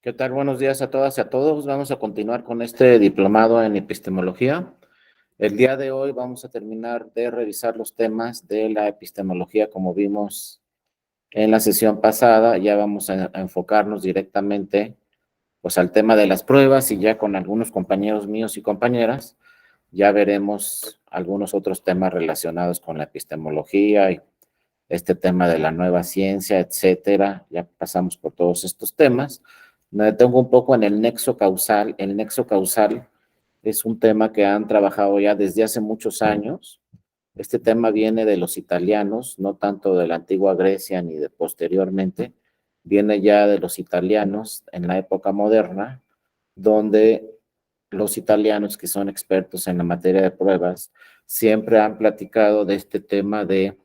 ¿Qué tal? Buenos días a todas y a todos. Vamos a continuar con este diplomado en epistemología. El día de hoy vamos a terminar de revisar los temas de la epistemología como vimos en la sesión pasada. Ya vamos a enfocarnos directamente pues, al tema de las pruebas y ya con algunos compañeros míos y compañeras ya veremos algunos otros temas relacionados con la epistemología y este tema de la nueva ciencia, etcétera. Ya pasamos por todos estos temas. Me detengo un poco en el nexo causal. El nexo causal es un tema que han trabajado ya desde hace muchos años. Este tema viene de los italianos, no tanto de la antigua Grecia ni de posteriormente, viene ya de los italianos en la época moderna, donde los italianos que son expertos en la materia de pruebas siempre han platicado de este tema de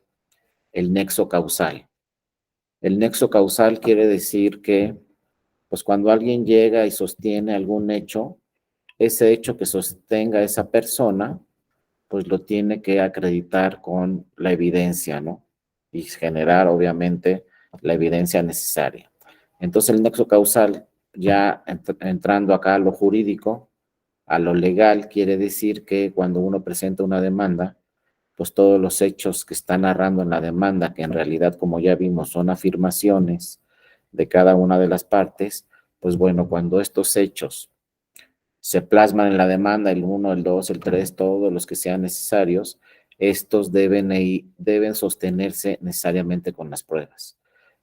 el nexo causal. El nexo causal quiere decir que, pues cuando alguien llega y sostiene algún hecho, ese hecho que sostenga esa persona, pues lo tiene que acreditar con la evidencia, ¿no? Y generar, obviamente, la evidencia necesaria. Entonces, el nexo causal, ya entrando acá a lo jurídico, a lo legal, quiere decir que cuando uno presenta una demanda, pues todos los hechos que está narrando en la demanda, que en realidad, como ya vimos, son afirmaciones de cada una de las partes, pues bueno, cuando estos hechos se plasman en la demanda, el 1, el 2, el 3, todos los que sean necesarios, estos deben sostenerse necesariamente con las pruebas.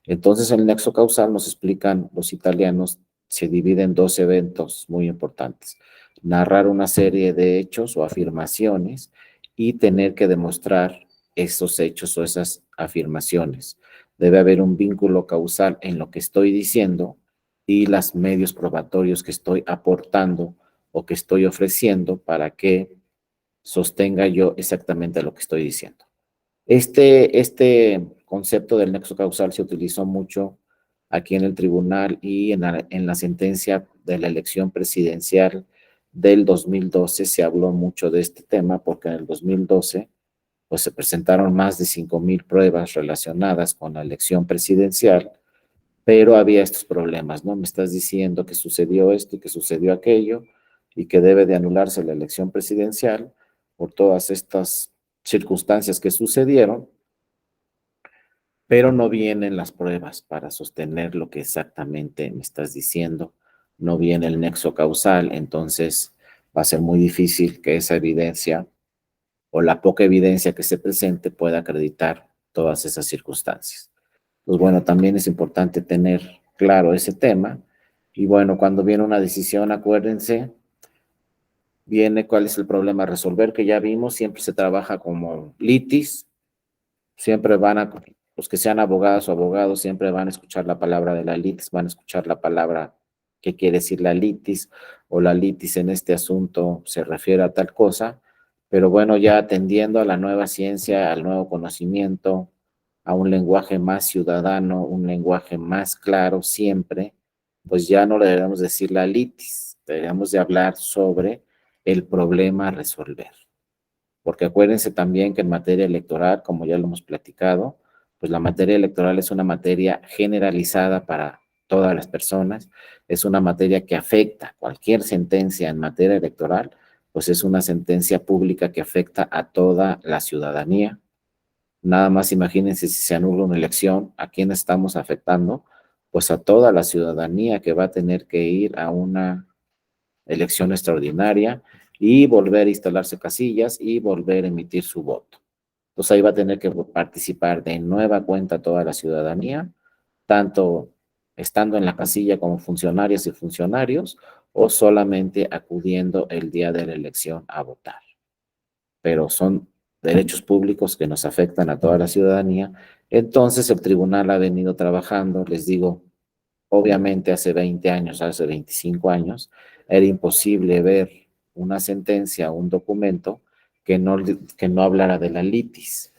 Entonces, el nexo causal, nos explican los italianos, se divide en dos eventos muy importantes. Narrar una serie de hechos o afirmaciones y tener que demostrar esos hechos o esas afirmaciones. Debe haber un vínculo causal en lo que estoy diciendo y los medios probatorios que estoy aportando o que estoy ofreciendo para que sostenga yo exactamente lo que estoy diciendo. Este concepto del nexo causal se utilizó mucho aquí en el tribunal y en la sentencia de la elección presidencial del 2012 se habló mucho de este tema porque en el 2012 pues se presentaron más de 5,000 pruebas relacionadas con la elección presidencial, pero había estos problemas, ¿no? Me estás diciendo que sucedió esto y que sucedió aquello y que debe de anularse la elección presidencial por todas estas circunstancias que sucedieron, pero no vienen las pruebas para sostener lo que exactamente me estás diciendo, no viene el nexo causal, entonces va a ser muy difícil que esa evidencia o la poca evidencia que se presente pueda acreditar todas esas circunstancias. Pues bueno, también es importante tener claro ese tema. Y bueno, cuando viene una decisión, acuérdense, viene cuál es el problema a resolver, que ya vimos, siempre se trabaja como litis, siempre los que sean abogadas o abogados, siempre van a escuchar la palabra de la litis, van a escuchar la palabra que quiere decir la litis, o la litis en este asunto se refiere a tal cosa, pero bueno, ya atendiendo a la nueva ciencia, al nuevo conocimiento, a un lenguaje más ciudadano, un lenguaje más claro siempre, pues ya no le debemos decir la litis, debemos de hablar sobre el problema a resolver. Porque acuérdense también que en materia electoral, como ya lo hemos platicado, pues la materia electoral es una materia generalizada para todas las personas, es una materia que afecta cualquier sentencia en materia electoral, pues es una sentencia pública que afecta a toda la ciudadanía. Nada más imagínense si se anula una elección, ¿a quién estamos afectando? Pues a toda la ciudadanía que va a tener que ir a una elección extraordinaria y volver a instalarse casillas y volver a emitir su voto. Entonces ahí va a tener que participar de nueva cuenta toda la ciudadanía, tanto estando en la casilla como funcionarias y funcionarios o solamente acudiendo el día de la elección a votar. Pero son derechos públicos que nos afectan a toda la ciudadanía. Entonces el tribunal ha venido trabajando, les digo, obviamente hace 20 años, hace 25 años, era imposible ver una sentencia o un documento que no hablara de la litis.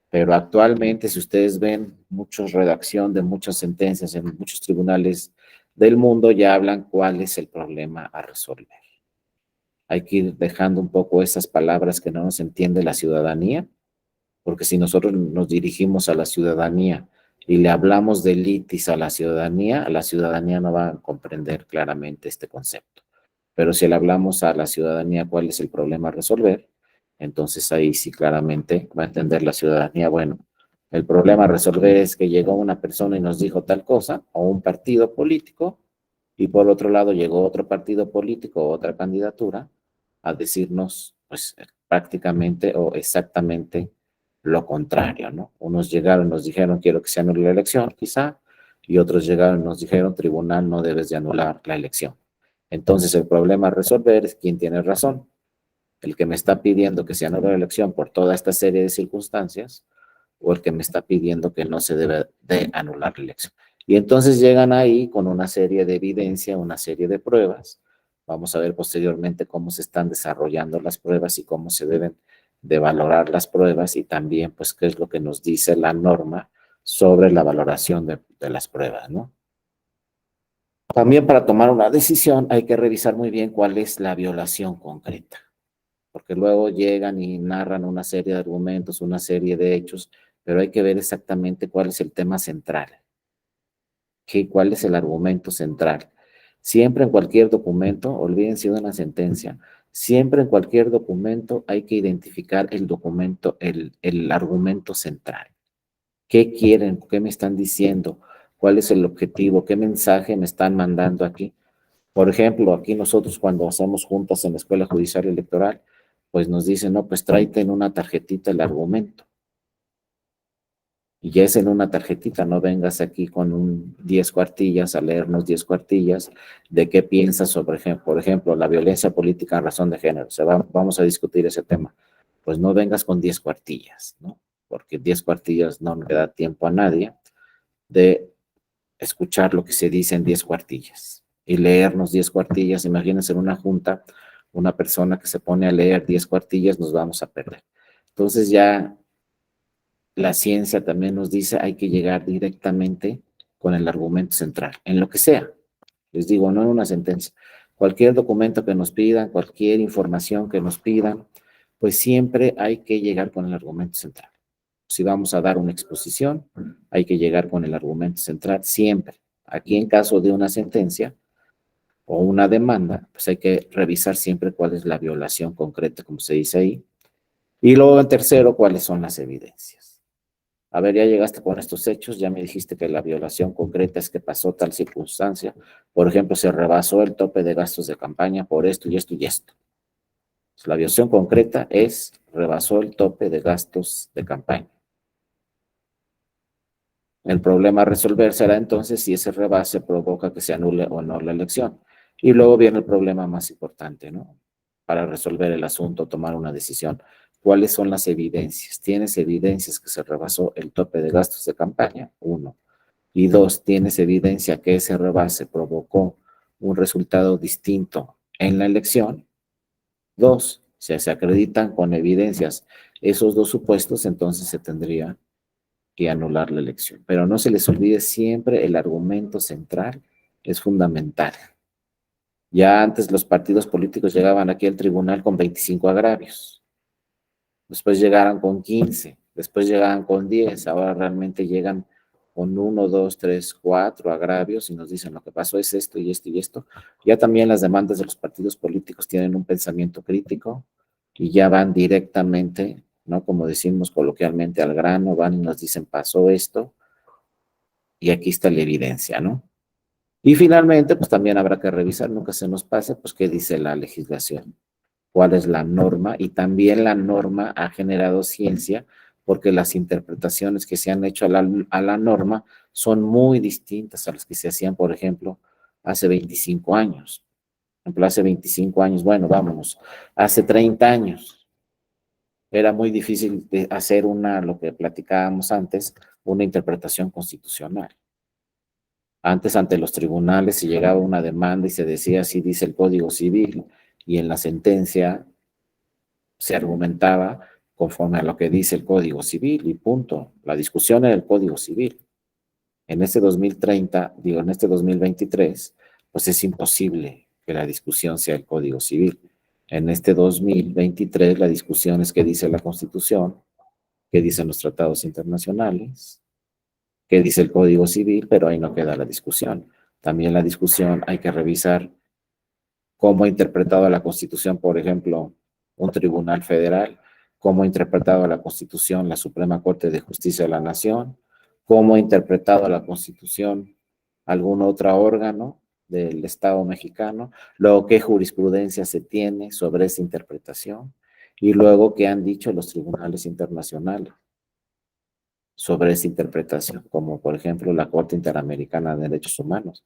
Pero actualmente, si ustedes ven mucha redacción de muchas sentencias en muchos tribunales del mundo, ya hablan cuál es el problema a resolver. Hay que ir dejando un poco esas palabras que no nos entiende la ciudadanía, porque si nosotros nos dirigimos a la ciudadanía y le hablamos de litis a la ciudadanía no va a comprender claramente este concepto. Pero si le hablamos a la ciudadanía cuál es el problema a resolver, entonces ahí sí claramente va a entender la ciudadanía, bueno, el problema a resolver es que llegó una persona y nos dijo tal cosa, o un partido político, y por otro lado llegó otro partido político o otra candidatura a decirnos, pues prácticamente o exactamente lo contrario, ¿no? Unos llegaron, nos dijeron, quiero que se anule la elección, quizá, y otros llegaron, nos dijeron, tribunal, no debes de anular la elección. Entonces el problema a resolver es quién tiene razón, el que me está pidiendo que se anule la elección por toda esta serie de circunstancias o el que me está pidiendo que no se debe de anular la elección. Y entonces llegan ahí con una serie de evidencia, una serie de pruebas. Vamos a ver posteriormente cómo se están desarrollando las pruebas y cómo se deben de valorar las pruebas y también pues qué es lo que nos dice la norma sobre la valoración de las pruebas, ¿no? También para tomar una decisión hay que revisar muy bien cuál es la violación concreta, porque luego llegan y narran una serie de argumentos, una serie de hechos, pero hay que ver exactamente cuál es el tema central, cuál es el argumento central. Siempre en cualquier documento, olvídense de una sentencia, siempre en cualquier documento hay que identificar el documento, el argumento central. ¿Qué quieren? ¿Qué me están diciendo? ¿Cuál es el objetivo? ¿Qué mensaje me están mandando aquí? Por ejemplo, aquí nosotros cuando hacemos juntas en la Escuela Judicial Electoral, pues nos dicen, no, pues tráete en una tarjetita el argumento. Y ya es en una tarjetita, no vengas aquí con un 10 cuartillas a leernos 10 cuartillas de qué piensas sobre, por ejemplo, la violencia política en razón de género. Vamos a discutir ese tema. Pues no vengas con 10 cuartillas, ¿no? Porque 10 cuartillas no le da tiempo a nadie de escuchar lo que se dice en 10 cuartillas y leernos 10 cuartillas. Imagínense en una junta, una persona que se pone a leer 10 cuartillas, nos vamos a perder. Entonces ya la ciencia también nos dice hay que llegar directamente con el argumento central, en lo que sea. Les digo, no en una sentencia. Cualquier documento que nos pidan, cualquier información que nos pidan, pues siempre hay que llegar con el argumento central. Si vamos a dar una exposición, hay que llegar con el argumento central siempre. Aquí en caso de una sentencia o una demanda, pues hay que revisar siempre cuál es la violación concreta, como se dice ahí. Y luego en tercero, cuáles son las evidencias. A ver, ya llegaste con estos hechos, ya me dijiste que la violación concreta es que pasó tal circunstancia. Por ejemplo, se rebasó el tope de gastos de campaña por esto y esto y esto. La violación concreta es rebasó el tope de gastos de campaña. El problema a resolver será entonces si ese rebase provoca que se anule o no la elección. Y luego viene el problema más importante, ¿no? Para resolver el asunto, tomar una decisión. ¿Cuáles son las evidencias? ¿Tienes evidencias que se rebasó el tope de gastos de campaña? Uno. Y dos, ¿tienes evidencia que ese rebase provocó un resultado distinto en la elección? Dos, si se acreditan con evidencias esos dos supuestos, entonces se tendría y anular la elección. Pero no se les olvide siempre el argumento central es fundamental. Ya antes los partidos políticos llegaban aquí al tribunal con 25 agravios, después llegaron con 15, después llegaban con 10, ahora realmente llegan con 1, 2, 3, 4 agravios y nos dicen lo que pasó es esto y esto y esto. Ya también las demandas de los partidos políticos tienen un pensamiento crítico y ya van directamente, ¿no? Como decimos coloquialmente al grano, van y nos dicen pasó esto y aquí está la evidencia, ¿no? Y finalmente, pues también habrá que revisar, nunca se nos pase, pues qué dice la legislación, cuál es la norma, y también la norma ha generado ciencia, porque las interpretaciones que se han hecho a la norma son muy distintas a las que se hacían, por ejemplo, hace 25 años. Por ejemplo, hace 25 años, bueno, vámonos, hace 30 años, era muy difícil de hacer lo que platicábamos antes, una interpretación constitucional. Antes, ante los tribunales, si llegaba una demanda y se decía así dice el Código Civil, y en la sentencia se argumentaba conforme a lo que dice el Código Civil, y punto. La discusión era el Código Civil. En este 2030, en este 2023, pues es imposible que la discusión sea el Código Civil. En este 2023, la discusión es qué dice la Constitución, qué dicen los tratados internacionales, qué dice el Código Civil, pero ahí no queda la discusión. También la discusión hay que revisar cómo ha interpretado la Constitución, por ejemplo, un tribunal federal, cómo ha interpretado la Constitución la Suprema Corte de Justicia de la Nación, cómo ha interpretado la Constitución algún otro órgano del Estado mexicano, luego qué jurisprudencia se tiene sobre esa interpretación y luego qué han dicho los tribunales internacionales sobre esa interpretación, como por ejemplo la Corte Interamericana de Derechos Humanos.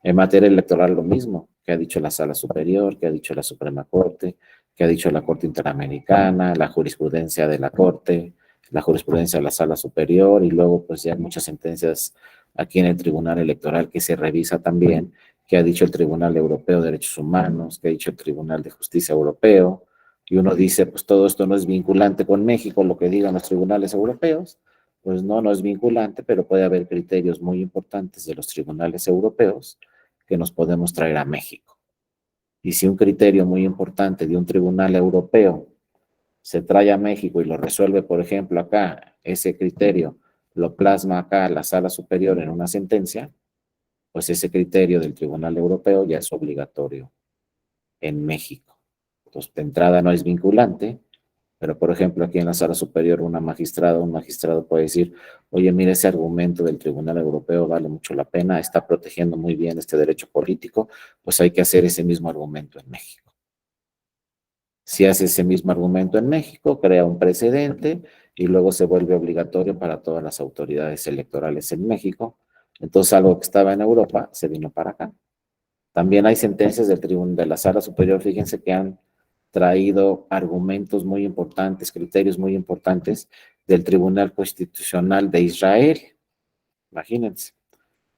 En materia electoral lo mismo, que ha dicho la Sala Superior, que ha dicho la Suprema Corte, que ha dicho la Corte Interamericana, la jurisprudencia de la Corte, la jurisprudencia de la Sala Superior y luego pues ya muchas sentencias aquí en el Tribunal Electoral que se revisa también, que ha dicho el Tribunal Europeo de Derechos Humanos, que ha dicho el Tribunal de Justicia Europeo, y uno dice, pues todo esto no es vinculante con México, lo que digan los tribunales europeos, pues no, no es vinculante, pero puede haber criterios muy importantes de los tribunales europeos que nos podemos traer a México. Y si un criterio muy importante de un tribunal europeo se trae a México y lo resuelve, por ejemplo, acá, ese criterio lo plasma acá a la sala superior en una sentencia, pues ese criterio del tribunal europeo ya es obligatorio en México. Entonces, de entrada no es vinculante, pero, por ejemplo, aquí en la sala superior, un magistrado puede decir, oye, mira, ese argumento del Tribunal Europeo vale mucho la pena, está protegiendo muy bien este derecho político, pues hay que hacer ese mismo argumento en México. Si hace ese mismo argumento en México, crea un precedente y luego se vuelve obligatorio para todas las autoridades electorales en México. Entonces, algo que estaba en Europa se vino para acá. También hay sentencias del tribunal de la Sala Superior, fíjense que han traído argumentos muy importantes, criterios muy importantes del Tribunal Constitucional de Israel, imagínense.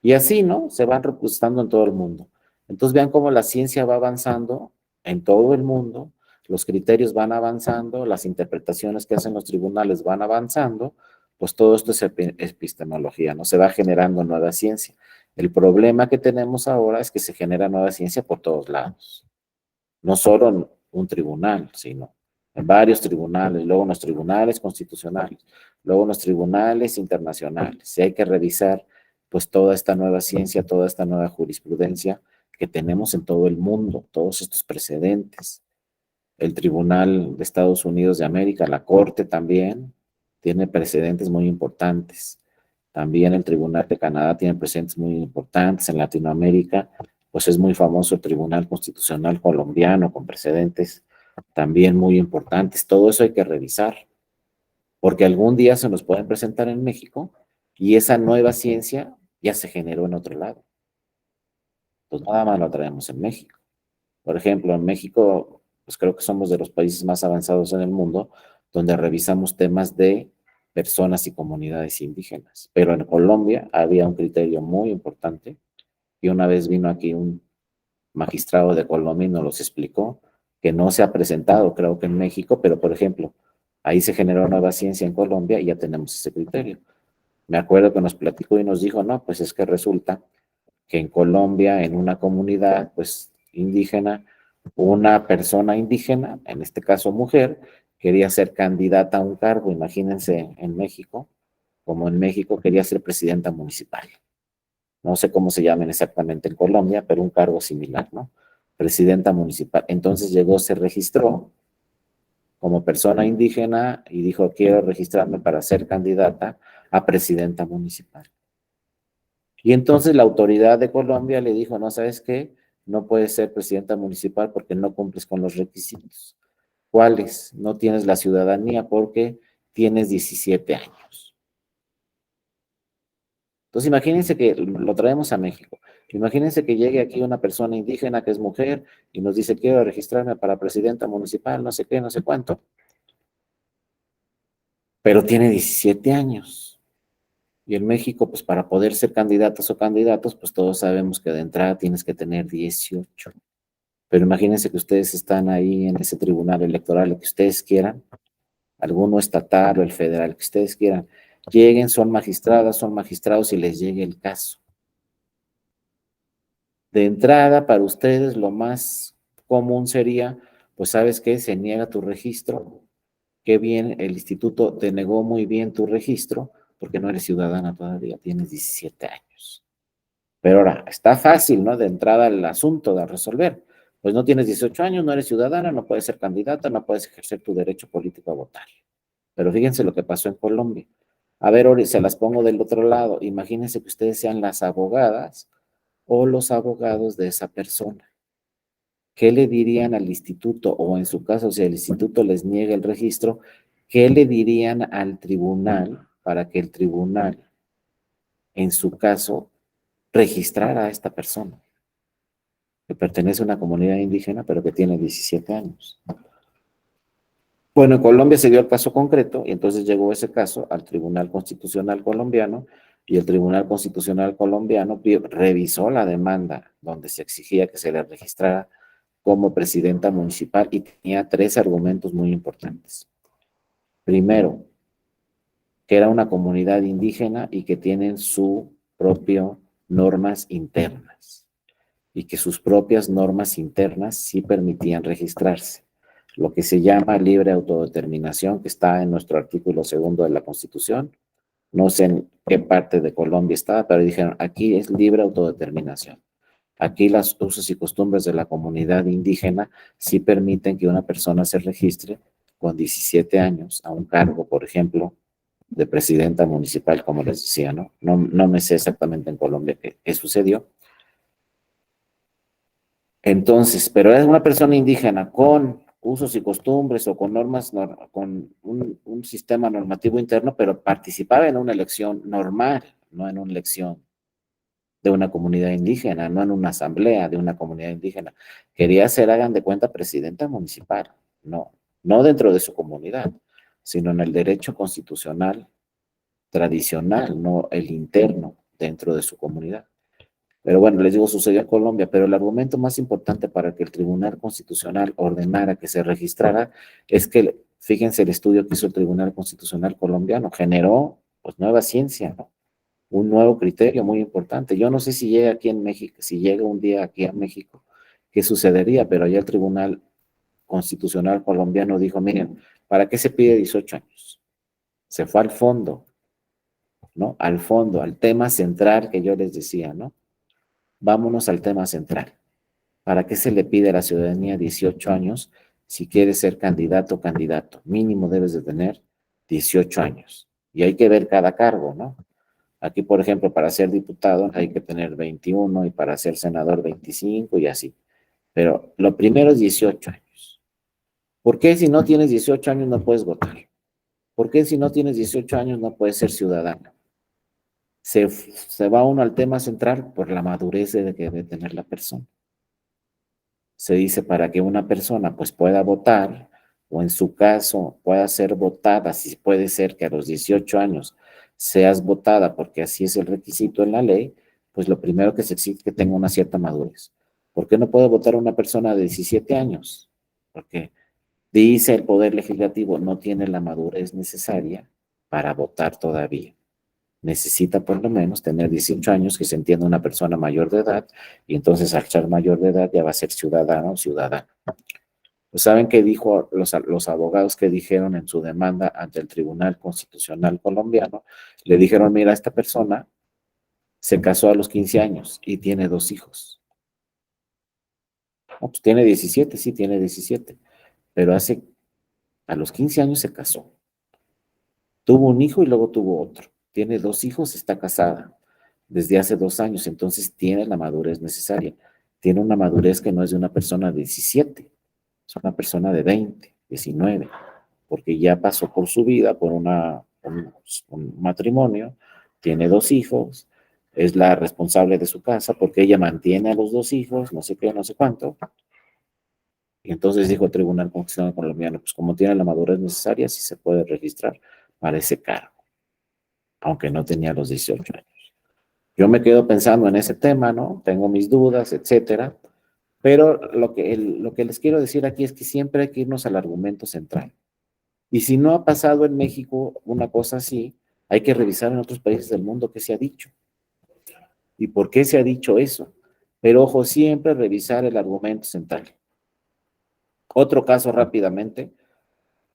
Y así, ¿no? Se van repuestando en todo el mundo. Entonces vean cómo la ciencia va avanzando en todo el mundo, los criterios van avanzando, las interpretaciones que hacen los tribunales van avanzando, pues todo esto es epistemología, ¿no? Se va generando nueva ciencia. El problema que tenemos ahora es que se genera nueva ciencia por todos lados. No solo en un tribunal, sino en varios tribunales, luego en los tribunales constitucionales, luego en los tribunales internacionales. Y hay que revisar pues toda esta nueva ciencia, toda esta nueva jurisprudencia que tenemos en todo el mundo, todos estos precedentes. El Tribunal de Estados Unidos de América, la Corte también, tiene precedentes muy importantes. También el Tribunal de Canadá tiene precedentes muy importantes. En Latinoamérica, pues es muy famoso el Tribunal Constitucional colombiano con precedentes también muy importantes. Todo eso hay que revisar, porque algún día se nos pueden presentar en México y esa nueva ciencia ya se generó en otro lado. Pues nada más lo traemos en México. Por ejemplo, en México, pues creo que somos de los países más avanzados en el mundo, donde revisamos temas de personas y comunidades indígenas. Pero en Colombia había un criterio muy importante y una vez vino aquí un magistrado de Colombia y nos los explicó, que no se ha presentado, creo que en México, pero por ejemplo, ahí se generó nueva ciencia en Colombia y ya tenemos ese criterio. Me acuerdo que nos platicó y nos dijo, no, pues es que resulta que en Colombia, en una comunidad, pues indígena, una persona indígena, en este caso mujer, quería ser candidata a un cargo, imagínense en México, como en México quería ser presidenta municipal. No sé cómo se llaman exactamente en Colombia, pero un cargo similar, ¿no? Presidenta municipal. Entonces llegó, se registró como persona indígena y dijo, quiero registrarme para ser candidata a presidenta municipal. Y entonces la autoridad de Colombia le dijo, no, ¿sabes qué? No puedes ser presidenta municipal porque no cumples con los requisitos. ¿Cuáles? No tienes la ciudadanía porque tienes 17 años. Entonces imagínense que lo traemos a México. Imagínense que llegue aquí una persona indígena que es mujer y nos dice, quiero registrarme para presidenta municipal, no sé qué, no sé cuánto. Pero tiene 17 años. Y en México, pues para poder ser candidatas o candidatos, pues todos sabemos que de entrada tienes que tener 18. Pero imagínense que ustedes están ahí en ese tribunal electoral, el que ustedes quieran, alguno estatal o el federal, que ustedes quieran. Lleguen, son magistradas, son magistrados y les llegue el caso. De entrada, para ustedes lo más común sería, pues sabes qué, se niega tu registro, qué bien, el instituto te negó muy bien tu registro, porque no eres ciudadana todavía, tienes 17 años. Pero ahora, está fácil, ¿no? De entrada el asunto de resolver. Pues no tienes 18 años, no eres ciudadana, no puedes ser candidata, no puedes ejercer tu derecho político a votar. Pero fíjense lo que pasó en Colombia. A ver, ahora se las pongo del otro lado. Imagínense que ustedes sean las abogadas o los abogados de esa persona. ¿Qué le dirían al instituto? O en su caso, si el instituto les niega el registro, ¿qué le dirían al tribunal para que el tribunal, en su caso, registrara a esta persona, que pertenece a una comunidad indígena, pero que tiene 17 años? Bueno, en Colombia se dio el caso concreto y entonces llegó ese caso al Tribunal Constitucional colombiano y el Tribunal Constitucional colombiano revisó la demanda donde se exigía que se le registrara como presidenta municipal y tenía 3 argumentos muy importantes. Primero, que era una comunidad indígena y que tienen su propio normas internas y que sus propias normas internas sí permitían registrarse, lo que se llama libre autodeterminación, que está en nuestro artículo 2 de la Constitución. No sé en qué parte de Colombia está, pero dijeron, aquí es libre autodeterminación. Aquí los usos y costumbres de la comunidad indígena sí permiten que una persona se registre con 17 años a un cargo, por ejemplo, de presidenta municipal, como les decía, ¿no? No me sé exactamente en Colombia qué sucedió. Entonces, pero es una persona indígena con usos y costumbres o con normas, con un sistema normativo interno, pero participaba en una elección normal, no en una elección de una comunidad indígena, no en una asamblea de una comunidad indígena. Quería ser, hagan de cuenta, presidenta municipal, no dentro de su comunidad, sino en el derecho constitucional tradicional, no el interno dentro de su comunidad. Pero bueno, les digo, sucedió en Colombia, pero el argumento más importante para que el Tribunal Constitucional ordenara que se registrara es que, fíjense, el estudio que hizo el Tribunal Constitucional colombiano generó pues nueva ciencia, ¿no? Un nuevo criterio muy importante. Yo no sé si llega aquí en México, si llega un día aquí a México, qué sucedería, pero allá el Tribunal Constitucional colombiano dijo, miren, ¿para qué se pide 18 años? Se fue al fondo, ¿no? Al fondo, al tema central que yo les decía, ¿no? Vámonos al tema central. ¿Para qué se le pide a la ciudadanía 18 años si quieres ser candidato o candidato? Mínimo debes de tener 18 años. Y hay que ver cada cargo, ¿no? Aquí, por ejemplo, para ser diputado hay que tener 21 y para ser senador 25 y así. Pero lo primero es 18 años. ¿Por qué si no tienes 18 años no puedes votar? ¿Por qué si no tienes 18 años no puedes ser ciudadano? Se va uno al tema central por la madurez que debe tener la persona. Se dice para que una persona pues pueda votar o en su caso pueda ser votada, si puede ser que a los 18 años seas votada porque así es el requisito en la ley, pues lo primero que se exige es que tenga una cierta madurez. ¿Por qué no puede votar una persona de 17 años? Porque dice el Poder Legislativo no tiene la madurez necesaria para votar todavía. Necesita por lo menos tener 18 años, que se entienda una persona mayor de edad, y entonces al ser mayor de edad ya va a ser ciudadano o ciudadana. Pues ¿saben qué dijo los abogados que dijeron en su demanda ante el Tribunal Constitucional colombiano? Le dijeron, mira, esta persona se casó a los 15 años y tiene 2 hijos. No, pues tiene 17, sí, tiene 17, pero a los 15 años se casó. Tuvo un hijo y luego tuvo otro. Tiene 2 hijos, está casada desde hace 2 años, entonces tiene la madurez necesaria. Tiene una madurez que no es de una persona de 17, es una persona de 20, 19, porque ya pasó por su vida, por un matrimonio, tiene 2 hijos, es la responsable de su casa porque ella mantiene a los 2 hijos, no sé qué, no sé cuánto. Y entonces dijo el Tribunal Constitucional colombiano, pues como tiene la madurez necesaria, sí se puede registrar para ese cargo, aunque no tenía los 18 años. Yo me quedo pensando en ese tema, ¿no? Tengo mis dudas, etcétera, pero lo que les quiero decir aquí es que siempre hay que irnos al argumento central. Y si no ha pasado en México una cosa así, hay que revisar en otros países del mundo qué se ha dicho y por qué se ha dicho eso. Pero ojo, siempre revisar el argumento central. Otro caso rápidamente,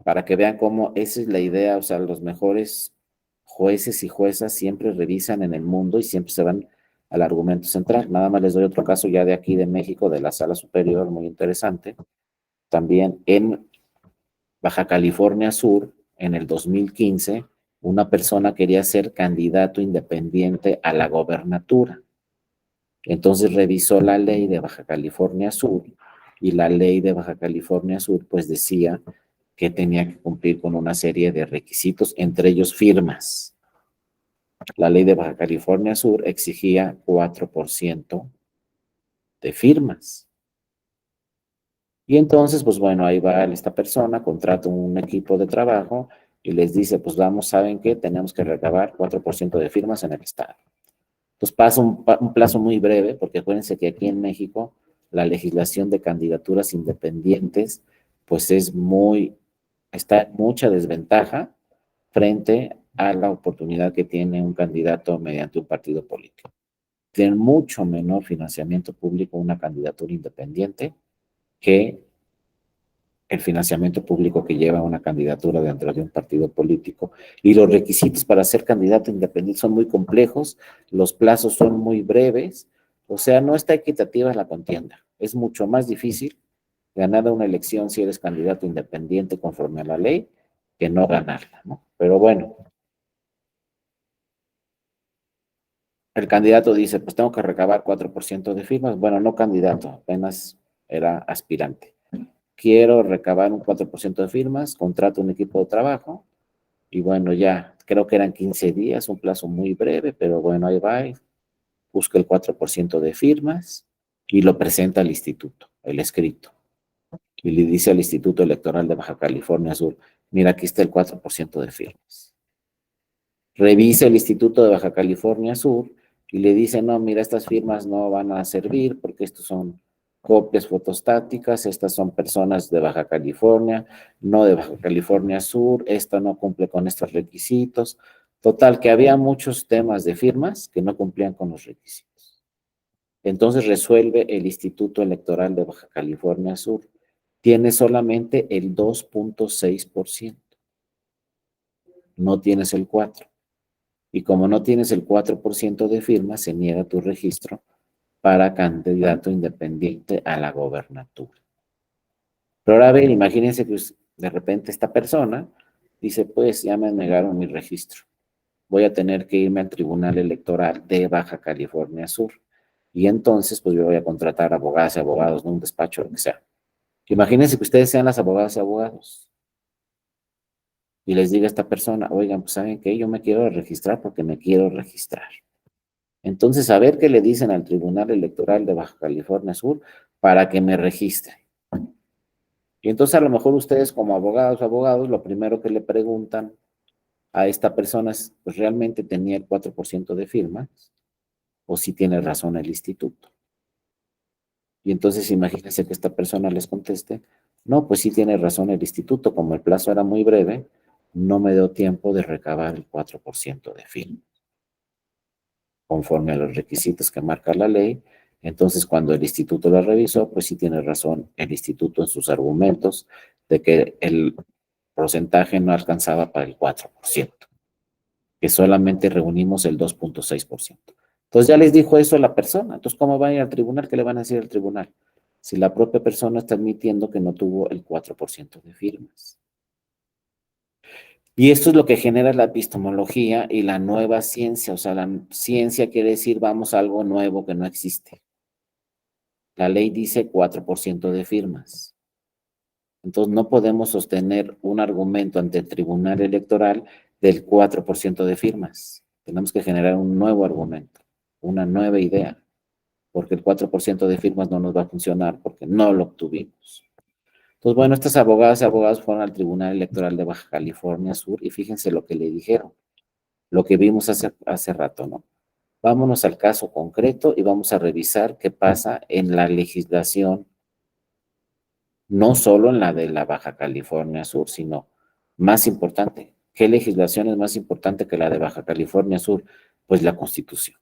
para que vean cómo esa es la idea, o sea, los mejores jueces y juezas siempre revisan en el mundo y siempre se van al argumento central. Nada más les doy otro caso ya de aquí de México, de la Sala Superior, muy interesante. También en Baja California Sur, en el 2015, una persona quería ser candidato independiente a la gobernatura. Entonces revisó la ley de Baja California Sur y la ley de Baja California Sur pues decía que tenía que cumplir con una serie de requisitos, entre ellos firmas. La ley de Baja California Sur exigía 4% de firmas. Y entonces, pues bueno, ahí va esta persona, contrata un equipo de trabajo y les dice, pues vamos, ¿saben qué? Tenemos que recabar 4% de firmas en el Estado. Entonces pasa un plazo muy breve, porque acuérdense que aquí en México la legislación de candidaturas independientes, pues está en mucha desventaja frente a la oportunidad que tiene un candidato mediante un partido político. Tiene mucho menor financiamiento público una candidatura independiente que el financiamiento público que lleva una candidatura dentro de un partido político. Y los requisitos para ser candidato independiente son muy complejos, los plazos son muy breves, o sea, no está equitativa la contienda. Es mucho más difícil ganar una elección si eres candidato independiente conforme a la ley que no ganarla, ¿no? Pero bueno, el candidato dice, pues tengo que recabar 4% de firmas. Bueno, no candidato, apenas era aspirante. Quiero recabar un 4% de firmas, contrato un equipo de trabajo y bueno, ya creo que eran 15 días, un plazo muy breve, pero bueno, ahí va, busca el 4% de firmas y lo presenta al instituto, el escrito. Y le dice al Instituto Electoral de Baja California Sur, mira, aquí está el 4% de firmas. Revisa el Instituto de Baja California Sur y le dice, no, mira, estas firmas no van a servir porque estos son copias fotostáticas, estas son personas de Baja California, no de Baja California Sur, esta no cumple con estos requisitos. Total, que había muchos temas de firmas que no cumplían con los requisitos. Entonces resuelve el Instituto Electoral de Baja California Sur. Tiene solamente el 2.6%. No tienes el 4%. Y como no tienes el 4% de firmas, se niega tu registro para candidato independiente a la gobernatura. Pero ahora, a ver, imagínense que de repente esta persona dice, pues ya me negaron mi registro. Voy a tener que irme al Tribunal Electoral de Baja California Sur. Y entonces, pues yo voy a contratar abogadas y abogados, ¿no? Un despacho, lo que sea. Imagínense que ustedes sean las abogadas y abogados. Y les diga a esta persona, oigan, pues ¿saben qué? Yo me quiero registrar porque me quiero registrar. Entonces, a ver qué le dicen al Tribunal Electoral de Baja California Sur para que me registre. Y entonces a lo mejor ustedes como abogados o abogados, lo primero que le preguntan a esta persona es, pues realmente tenía el 4% de firmas o si tiene razón el instituto. Y entonces imagínense que esta persona les conteste, no, pues sí tiene razón el instituto, como el plazo era muy breve, no me dio tiempo de recabar el 4% de firmas conforme a los requisitos que marca la ley. Entonces, cuando el instituto la revisó, pues sí tiene razón el instituto en sus argumentos de que el porcentaje no alcanzaba para el 4%, que solamente reunimos el 2.6%. Entonces ya les dijo eso a la persona. Entonces, ¿cómo van a ir al tribunal? ¿Qué le van a decir al tribunal? Si la propia persona está admitiendo que no tuvo el 4% de firmas. Y esto es lo que genera la epistemología y la nueva ciencia. O sea, la ciencia quiere decir vamos a algo nuevo que no existe. La ley dice 4% de firmas. Entonces no podemos sostener un argumento ante el Tribunal Electoral del 4% de firmas. Tenemos que generar un nuevo argumento, una nueva idea, porque el 4% de firmas no nos va a funcionar porque no lo obtuvimos. Entonces, bueno, estas abogadas y abogados fueron al Tribunal Electoral de Baja California Sur y fíjense lo que le dijeron, lo que vimos hace rato, ¿no? Vámonos al caso concreto y vamos a revisar qué pasa en la legislación, no solo en la de la Baja California Sur, sino más importante. ¿Qué legislación es más importante que la de Baja California Sur? Pues la Constitución.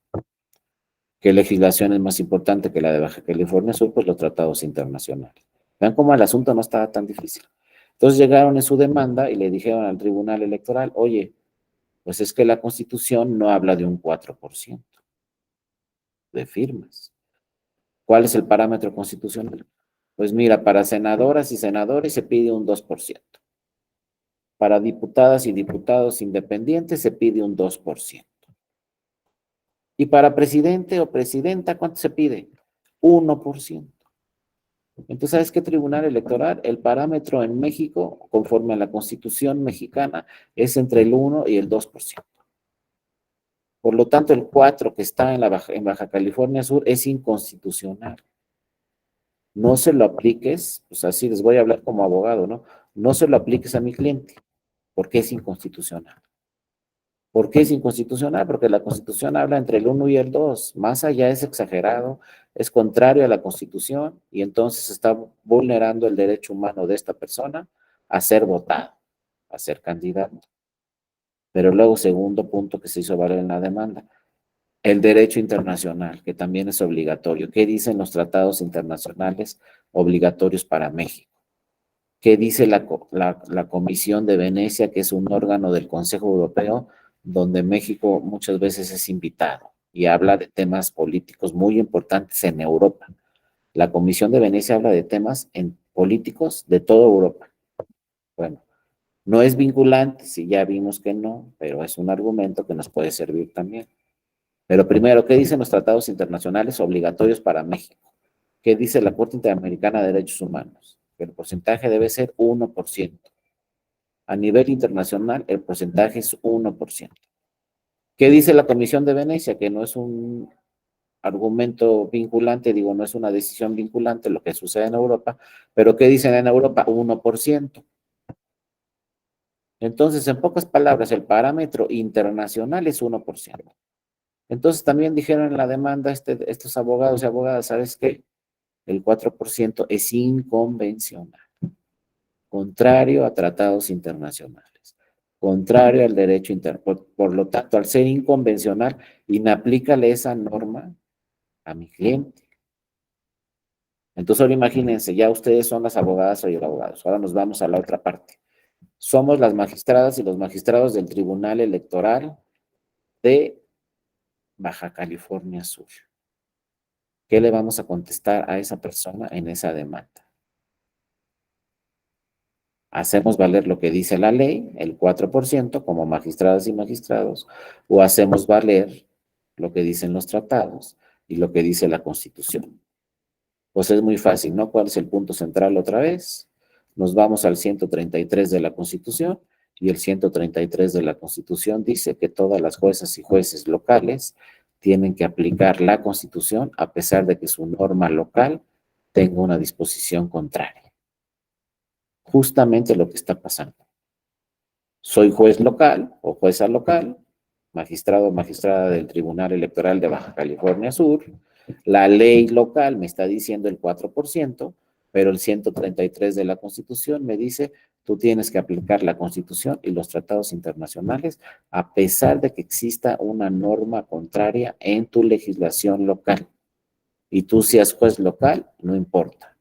¿Qué legislación es más importante que la de Baja California Sur? Pues los tratados internacionales. Vean cómo el asunto no estaba tan difícil. Entonces llegaron en su demanda y le dijeron al Tribunal Electoral, oye, Pues es que la Constitución no habla de un 4% de firmas. ¿Cuál es el parámetro constitucional? Pues mira, para senadoras y senadores se pide un 2%. Para diputadas y diputados independientes se pide un 2%. Y para presidente o presidenta, ¿cuánto se pide? 1%. Entonces, ¿sabes qué tribunal electoral? El parámetro en México, conforme a la Constitución mexicana, es entre el 1 y el 2%. Por lo tanto, el 4 que está en Baja California Sur es inconstitucional. No se lo apliques, pues así les voy a hablar como abogado, ¿no? No se lo apliques a mi cliente, porque es inconstitucional. ¿Por qué es inconstitucional? Porque la Constitución habla entre el 1 y el 2. Más allá es exagerado, es contrario a la Constitución y entonces está vulnerando el derecho humano de esta persona a ser votado, a ser candidato. Pero luego, segundo punto que se hizo valer en la demanda, el derecho internacional, que también es obligatorio. ¿Qué dicen los tratados internacionales obligatorios para México? ¿Qué dice la Comisión de Venecia, que es un órgano del Consejo Europeo, donde México muchas veces es invitado y habla de temas políticos muy importantes en Europa? La Comisión de Venecia habla de temas políticos de toda Europa. Bueno, no es vinculante, si ya vimos que no, pero es un argumento que nos puede servir también. Pero primero, ¿qué dicen los tratados internacionales obligatorios para México? ¿Qué dice la Corte Interamericana de Derechos Humanos? Que el porcentaje debe ser 1%. A nivel internacional, el porcentaje es 1%. ¿Qué dice la Comisión de Venecia? Que no es un argumento vinculante, digo, no es una decisión vinculante lo que sucede en Europa, pero ¿qué dicen en Europa? 1%. Entonces, en pocas palabras, el parámetro internacional es 1%. Entonces, también dijeron en la demanda estos abogados y abogadas, ¿sabes qué? El 4% es inconvencional, contrario a tratados internacionales, contrario al derecho internacional. Por lo tanto, al ser inconvencional, inaplícale esa norma a mi cliente. Entonces, ahora imagínense, ya ustedes son las abogadas o el abogado. Ahora nos vamos a la otra parte. Somos las magistradas y los magistrados del Tribunal Electoral de Baja California Sur. ¿Qué le vamos a contestar a esa persona en esa demanda? ¿Hacemos valer lo que dice la ley, el 4%, como magistradas y magistrados, o hacemos valer lo que dicen los tratados y lo que dice la Constitución? Pues es muy fácil, ¿no? ¿Cuál es el punto central otra vez? Nos vamos al 133 de la Constitución y el 133 de la Constitución dice que todas las juezas y jueces locales tienen que aplicar la Constitución a pesar de que su norma local tenga una disposición contraria. Justamente lo que está pasando. Soy juez local o jueza local, magistrado o magistrada del Tribunal Electoral de Baja California Sur. La ley local me está diciendo el 4%, pero el 133 de la Constitución me dice, tú tienes que aplicar la Constitución y los tratados internacionales a pesar de que exista una norma contraria en tu legislación local. Y tú seas juez local, no importa.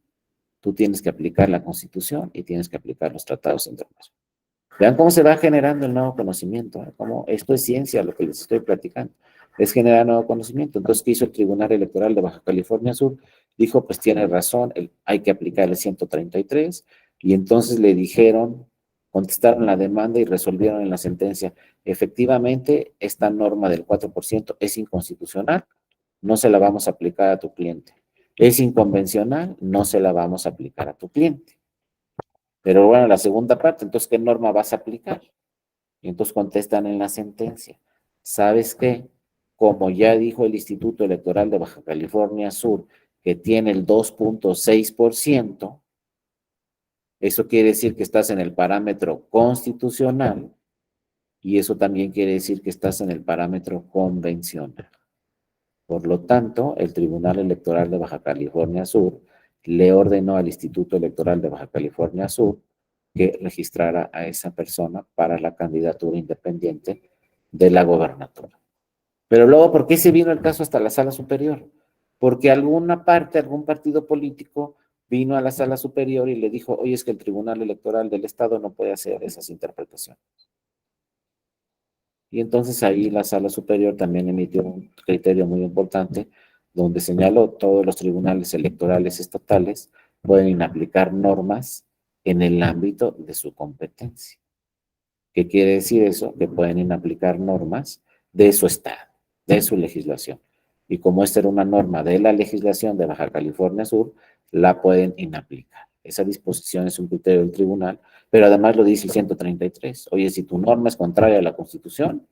Tú tienes que aplicar la Constitución y tienes que aplicar los tratados internacionales. Vean cómo se va generando el nuevo conocimiento, ¿eh? Cómo esto es ciencia, lo que les estoy platicando. Es generar nuevo conocimiento. Entonces, ¿qué hizo el Tribunal Electoral de Baja California Sur? Dijo, pues tiene razón, hay que aplicar el 133, y entonces le dijeron, contestaron la demanda y resolvieron en la sentencia, efectivamente, esta norma del 4% es inconstitucional, no se la vamos a aplicar a tu cliente. Es inconvencional, no se la vamos a aplicar a tu cliente. Pero bueno, la segunda parte, entonces, ¿qué norma vas a aplicar? Y entonces contestan en la sentencia, ¿sabes qué? Como ya dijo el Instituto Electoral de Baja California Sur, que tiene el 2.6%, eso quiere decir que estás en el parámetro constitucional y eso también quiere decir que estás en el parámetro convencional. Por lo tanto, el Tribunal Electoral de Baja California Sur le ordenó al Instituto Electoral de Baja California Sur que registrara a esa persona para la candidatura independiente de la gobernatura. Pero luego, ¿por qué se vino el caso hasta la sala superior? Porque alguna parte, algún partido político vino a la sala superior y le dijo, oye, es que el Tribunal Electoral del Estado no puede hacer esas interpretaciones. Y entonces ahí la Sala Superior también emitió un criterio muy importante donde señaló todos los tribunales electorales estatales pueden aplicar normas en el ámbito de su competencia. ¿Qué quiere decir eso? Que pueden inaplicar normas de su estado, de su legislación. Y como esta era una norma de la legislación de Baja California Sur, la pueden inaplicar. Esa disposición es un criterio del tribunal, pero además lo dice el 133. Oye, si tu norma es contraria a la Constitución,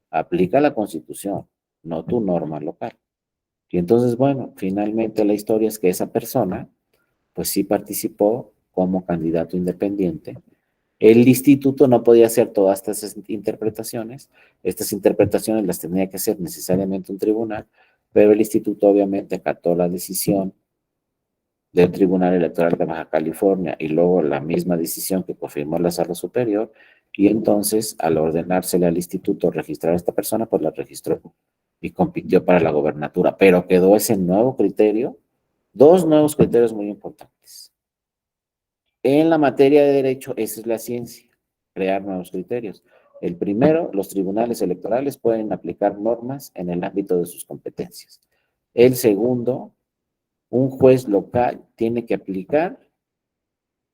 aplica la Constitución, no tu norma local. Y entonces, bueno, finalmente la historia es que esa persona, pues sí participó como candidato independiente. El instituto no podía hacer todas estas interpretaciones las tenía que hacer necesariamente un tribunal, pero el instituto obviamente acató la decisión del Tribunal Electoral de Baja California y luego la misma decisión que confirmó la Sala Superior, y entonces al ordenársele al instituto registrar a esta persona, pues la registró y compitió para la gobernatura, pero quedó ese nuevo criterio, dos nuevos criterios muy importantes. En la materia de derecho, esa es la ciencia, crear nuevos criterios. El primero, los tribunales electorales pueden aplicar normas en el ámbito de sus competencias. El segundo, un juez local tiene que aplicar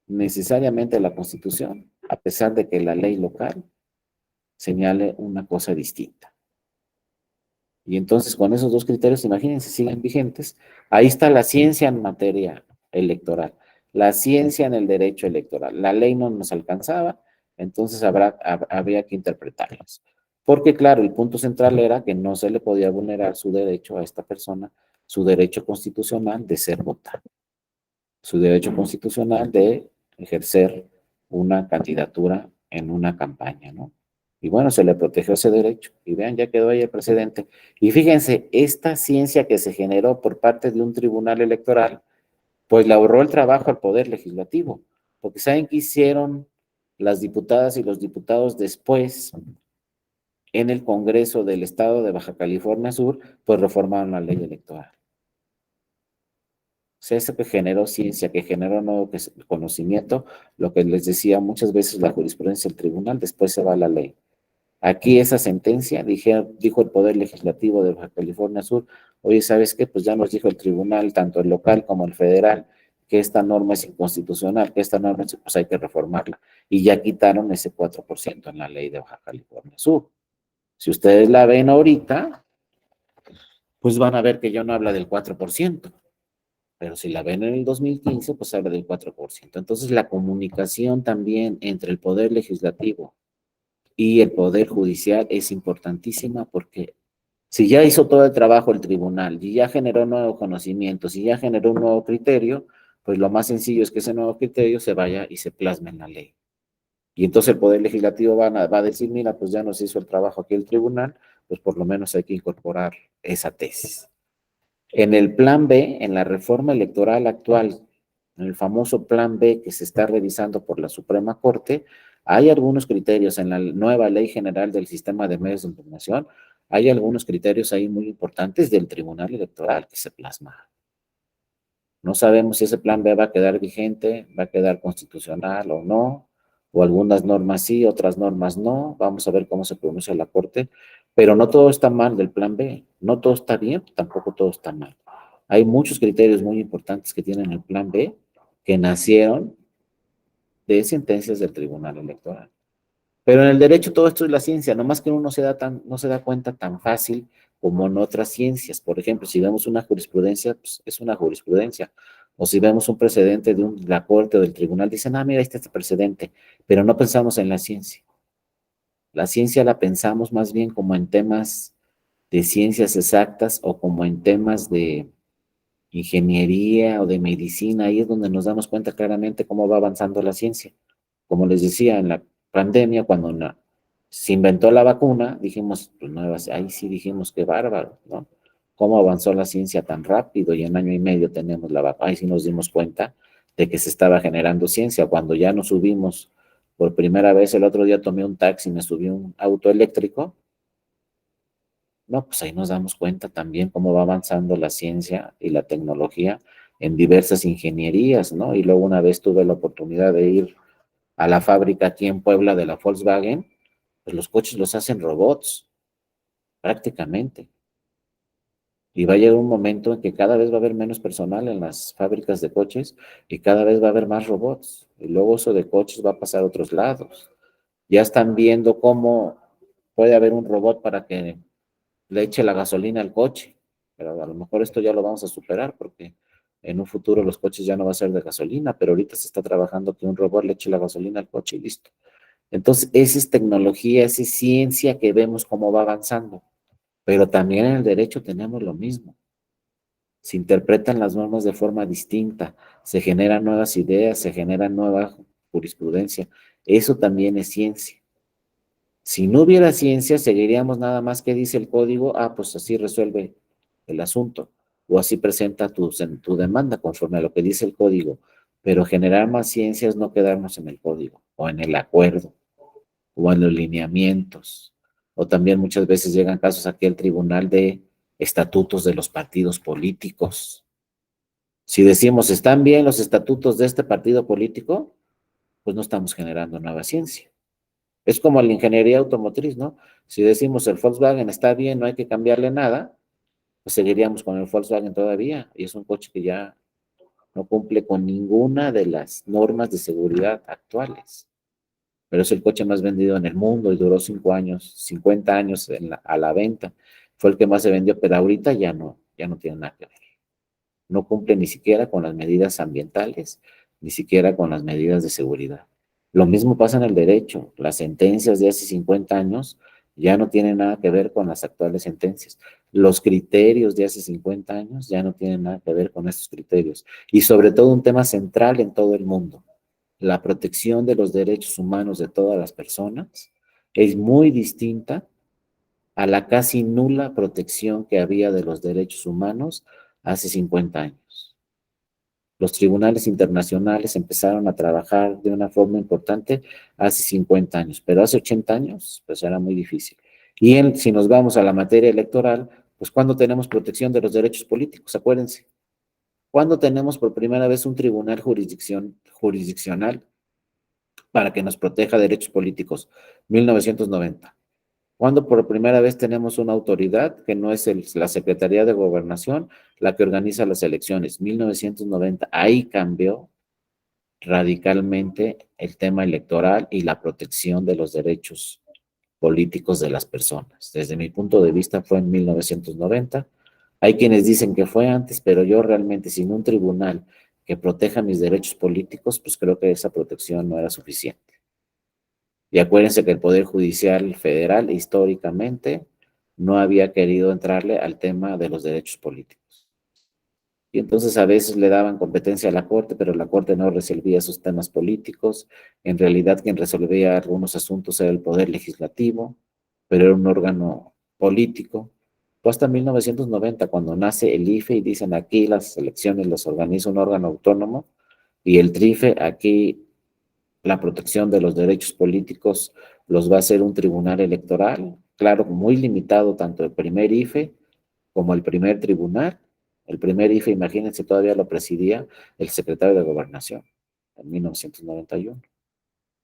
necesariamente la Constitución, a pesar de que la ley local señale una cosa distinta. Y entonces, con esos dos criterios, imagínense, siguen vigentes. Ahí está la ciencia en materia electoral, la ciencia en el derecho electoral. La ley no nos alcanzaba, entonces habría que interpretarlas. Porque, claro, el punto central era que no se le podía vulnerar su derecho a esta persona, su derecho constitucional de ser votado, su derecho constitucional de ejercer una candidatura en una campaña, ¿no? Y bueno, se le protegió ese derecho. Y vean, ya quedó ahí el precedente. Y fíjense, esta ciencia que se generó por parte de un tribunal electoral, pues le ahorró el trabajo al Poder Legislativo. Porque ¿saben qué hicieron las diputadas y los diputados después en el Congreso del Estado de Baja California Sur? Pues reformaron la ley electoral. O sea, eso que generó ciencia, que generó nuevo conocimiento, lo que les decía muchas veces la jurisprudencia del tribunal, después se va a la ley. Aquí esa sentencia, dijo el Poder Legislativo de Baja California Sur, oye, ¿sabes qué? Pues ya nos dijo el tribunal, tanto el local como el federal, que esta norma es inconstitucional, que esta norma pues hay que reformarla. Y ya quitaron ese 4% en la ley de Baja California Sur. Si ustedes la ven ahorita, pues van a ver que ya no habla del 4%. Pero si la ven en el 2015, pues habla del 4%. Entonces, la comunicación también entre el Poder Legislativo y el Poder Judicial es importantísima porque si ya hizo todo el trabajo el tribunal y ya generó nuevos conocimientos y ya generó un nuevo criterio, pues lo más sencillo es que ese nuevo criterio se vaya y se plasme en la ley. Y entonces el Poder Legislativo va a decir, mira, pues ya nos hizo el trabajo aquí el tribunal, pues por lo menos hay que incorporar esa tesis. En el plan B, en la reforma electoral actual, en el famoso plan B que se está revisando por la Suprema Corte, hay algunos criterios en la nueva Ley General del Sistema de Medios de Información, hay algunos criterios ahí muy importantes del Tribunal Electoral que se plasma. No sabemos si ese plan B va a quedar vigente, va a quedar constitucional o no, o algunas normas sí, otras normas no. Vamos a ver cómo se pronuncia la Corte, pero no todo está mal del plan B, no todo está bien, tampoco todo está mal. Hay muchos criterios muy importantes que tienen el plan B que nacieron de sentencias del Tribunal Electoral. Pero en el derecho todo esto es la ciencia, nomás que uno no se da cuenta tan fácil como en otras ciencias. Por ejemplo, si vemos una jurisprudencia, pues es una jurisprudencia. O si vemos un precedente de la corte o del tribunal, dicen, mira, ahí está este precedente, pero no pensamos en la ciencia. La ciencia la pensamos más bien como en temas de ciencias exactas o como en temas de ingeniería o de medicina. Ahí es donde nos damos cuenta claramente cómo va avanzando la ciencia. Como les decía, en la pandemia, cuando se inventó la vacuna, dijimos, pues no, ahí sí dijimos qué bárbaro, ¿no? Cómo avanzó la ciencia tan rápido y en año y medio tenemos la vacuna. Ahí sí nos dimos cuenta de que se estaba generando ciencia. Cuando ya nos subimos por primera vez, el otro día tomé un taxi y me subí a un auto eléctrico, no, pues ahí nos damos cuenta también cómo va avanzando la ciencia y la tecnología en diversas ingenierías, ¿no? Y luego una vez tuve la oportunidad de ir a la fábrica aquí en Puebla de la Volkswagen Pues los coches los hacen robots, prácticamente. Y va a llegar un momento en que cada vez va a haber menos personal en las fábricas de coches y cada vez va a haber más robots. Y luego eso de coches va a pasar a otros lados. Ya están viendo cómo puede haber un robot para que le eche la gasolina al coche. Pero a lo mejor esto ya lo vamos a superar porque en un futuro los coches ya no va a ser de gasolina, pero ahorita se está trabajando que un robot le eche la gasolina al coche y listo. Entonces, esa es tecnología, esa es ciencia que vemos cómo va avanzando. Pero también en el derecho tenemos lo mismo. Se interpretan las normas de forma distinta, se generan nuevas ideas, se genera nueva jurisprudencia. Eso también es ciencia. Si no hubiera ciencia, seguiríamos nada más que dice el código, pues así resuelve el asunto, o así presenta tu demanda conforme a lo que dice el código. Pero generar más ciencia es no quedarnos en el código, o en el acuerdo, o en los lineamientos. O también muchas veces llegan casos aquí al tribunal de estatutos de los partidos políticos. Si decimos, ¿están bien los estatutos de este partido político? Pues no estamos generando nueva ciencia. Es como la ingeniería automotriz, ¿no? Si decimos el Volkswagen está bien, no hay que cambiarle nada, pues seguiríamos con el Volkswagen todavía. Y es un coche que ya no cumple con ninguna de las normas de seguridad actuales. Pero es el coche más vendido en el mundo y duró 5 años, 50 años a la venta. Fue el que más se vendió, pero ahorita ya no tiene nada que ver. No cumple ni siquiera con las medidas ambientales, ni siquiera con las medidas de seguridad. Lo mismo pasa en el derecho. Las sentencias de hace 50 años ya no tienen nada que ver con las actuales sentencias. Los criterios de hace 50 años ya no tienen nada que ver con estos criterios. Y sobre todo un tema central en todo el mundo, la protección de los derechos humanos de todas las personas es muy distinta a la casi nula protección que había de los derechos humanos hace 50 años. Los tribunales internacionales empezaron a trabajar de una forma importante hace 50 años, pero hace 80 años, pues era muy difícil. Si nos vamos a la materia electoral, pues ¿cuándo tenemos protección de los derechos políticos? Acuérdense. ¿Cuándo tenemos por primera vez un tribunal jurisdiccional para que nos proteja derechos políticos? 1990. ¿Cuándo por primera vez tenemos una autoridad que no es la Secretaría de Gobernación la que organiza las elecciones? 1990. Ahí cambió radicalmente el tema electoral y la protección de los derechos políticos de las personas. Desde mi punto de vista fue en 1990. Hay quienes dicen que fue antes, pero yo realmente sin un tribunal que proteja mis derechos políticos, pues creo que esa protección no era suficiente. Y acuérdense que el Poder Judicial Federal históricamente no había querido entrarle al tema de los derechos políticos. Y entonces a veces le daban competencia a la Corte, pero la Corte no resolvía esos temas políticos. En realidad quien resolvía algunos asuntos era el Poder Legislativo, pero era un órgano político. Fue hasta 1990 cuando nace el IFE y dicen aquí las elecciones las organiza un órgano autónomo y el TRIFE aquí la protección de los derechos políticos los va a hacer un tribunal electoral, claro, muy limitado tanto el primer IFE como el primer tribunal. El primer IFE, imagínense, todavía lo presidía el secretario de Gobernación en 1991.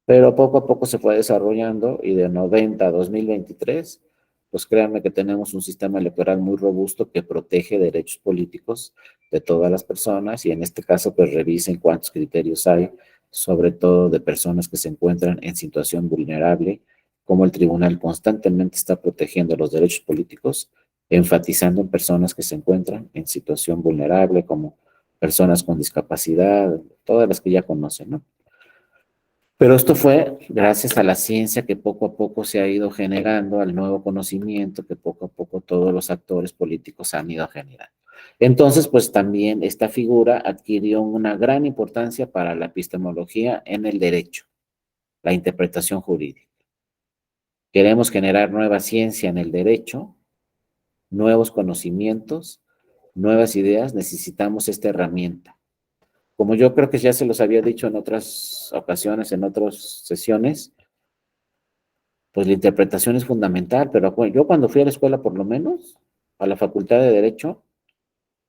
Pero poco a poco se fue desarrollando y de 90 a 2023, pues créanme que tenemos un sistema electoral muy robusto que protege derechos políticos de todas las personas y en este caso pues revisen cuántos criterios hay, sobre todo de personas que se encuentran en situación vulnerable, como el tribunal constantemente está protegiendo los derechos políticos, enfatizando en personas que se encuentran en situación vulnerable, como personas con discapacidad, todas las que ya conocen, ¿no? Pero esto fue gracias a la ciencia que poco a poco se ha ido generando, al nuevo conocimiento que poco a poco todos los actores políticos han ido generando. Entonces, pues también esta figura adquirió una gran importancia para la epistemología en el derecho, la interpretación jurídica. Queremos generar nueva ciencia en el derecho, nuevos conocimientos, nuevas ideas, necesitamos esta herramienta. Como yo creo que ya se los había dicho en otras ocasiones, en otras sesiones, pues la interpretación es fundamental, pero yo cuando fui a la escuela, por lo menos, a la Facultad de Derecho,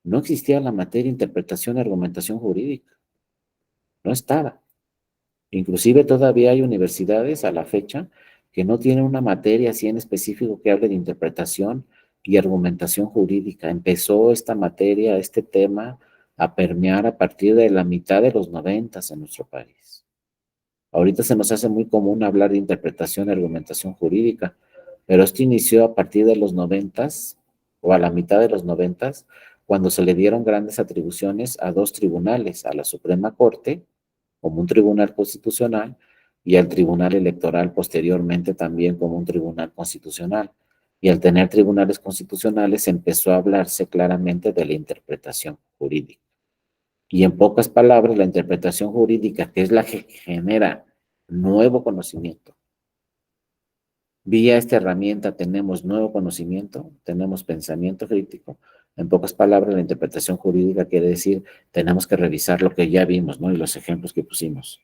no existía la materia interpretación y argumentación jurídica, no estaba. Inclusive todavía hay universidades a la fecha que no tiene una materia así en específico que hable de interpretación y argumentación jurídica. Empezó esta materia, este tema, a permear a partir de la mitad de los 90 en nuestro país. Ahorita se nos hace muy común hablar de interpretación y argumentación jurídica, pero esto inició a partir de los 90 o a la mitad de los 90, cuando se le dieron grandes atribuciones a dos tribunales, a la Suprema Corte, como un tribunal constitucional, y al Tribunal Electoral posteriormente también como un tribunal constitucional. Y al tener tribunales constitucionales empezó a hablarse claramente de la interpretación jurídica. Y en pocas palabras, la interpretación jurídica, que es la que genera nuevo conocimiento. Vía esta herramienta tenemos nuevo conocimiento, tenemos pensamiento crítico. En pocas palabras, la interpretación jurídica quiere decir, tenemos que revisar lo que ya vimos, ¿no? Y los ejemplos que pusimos.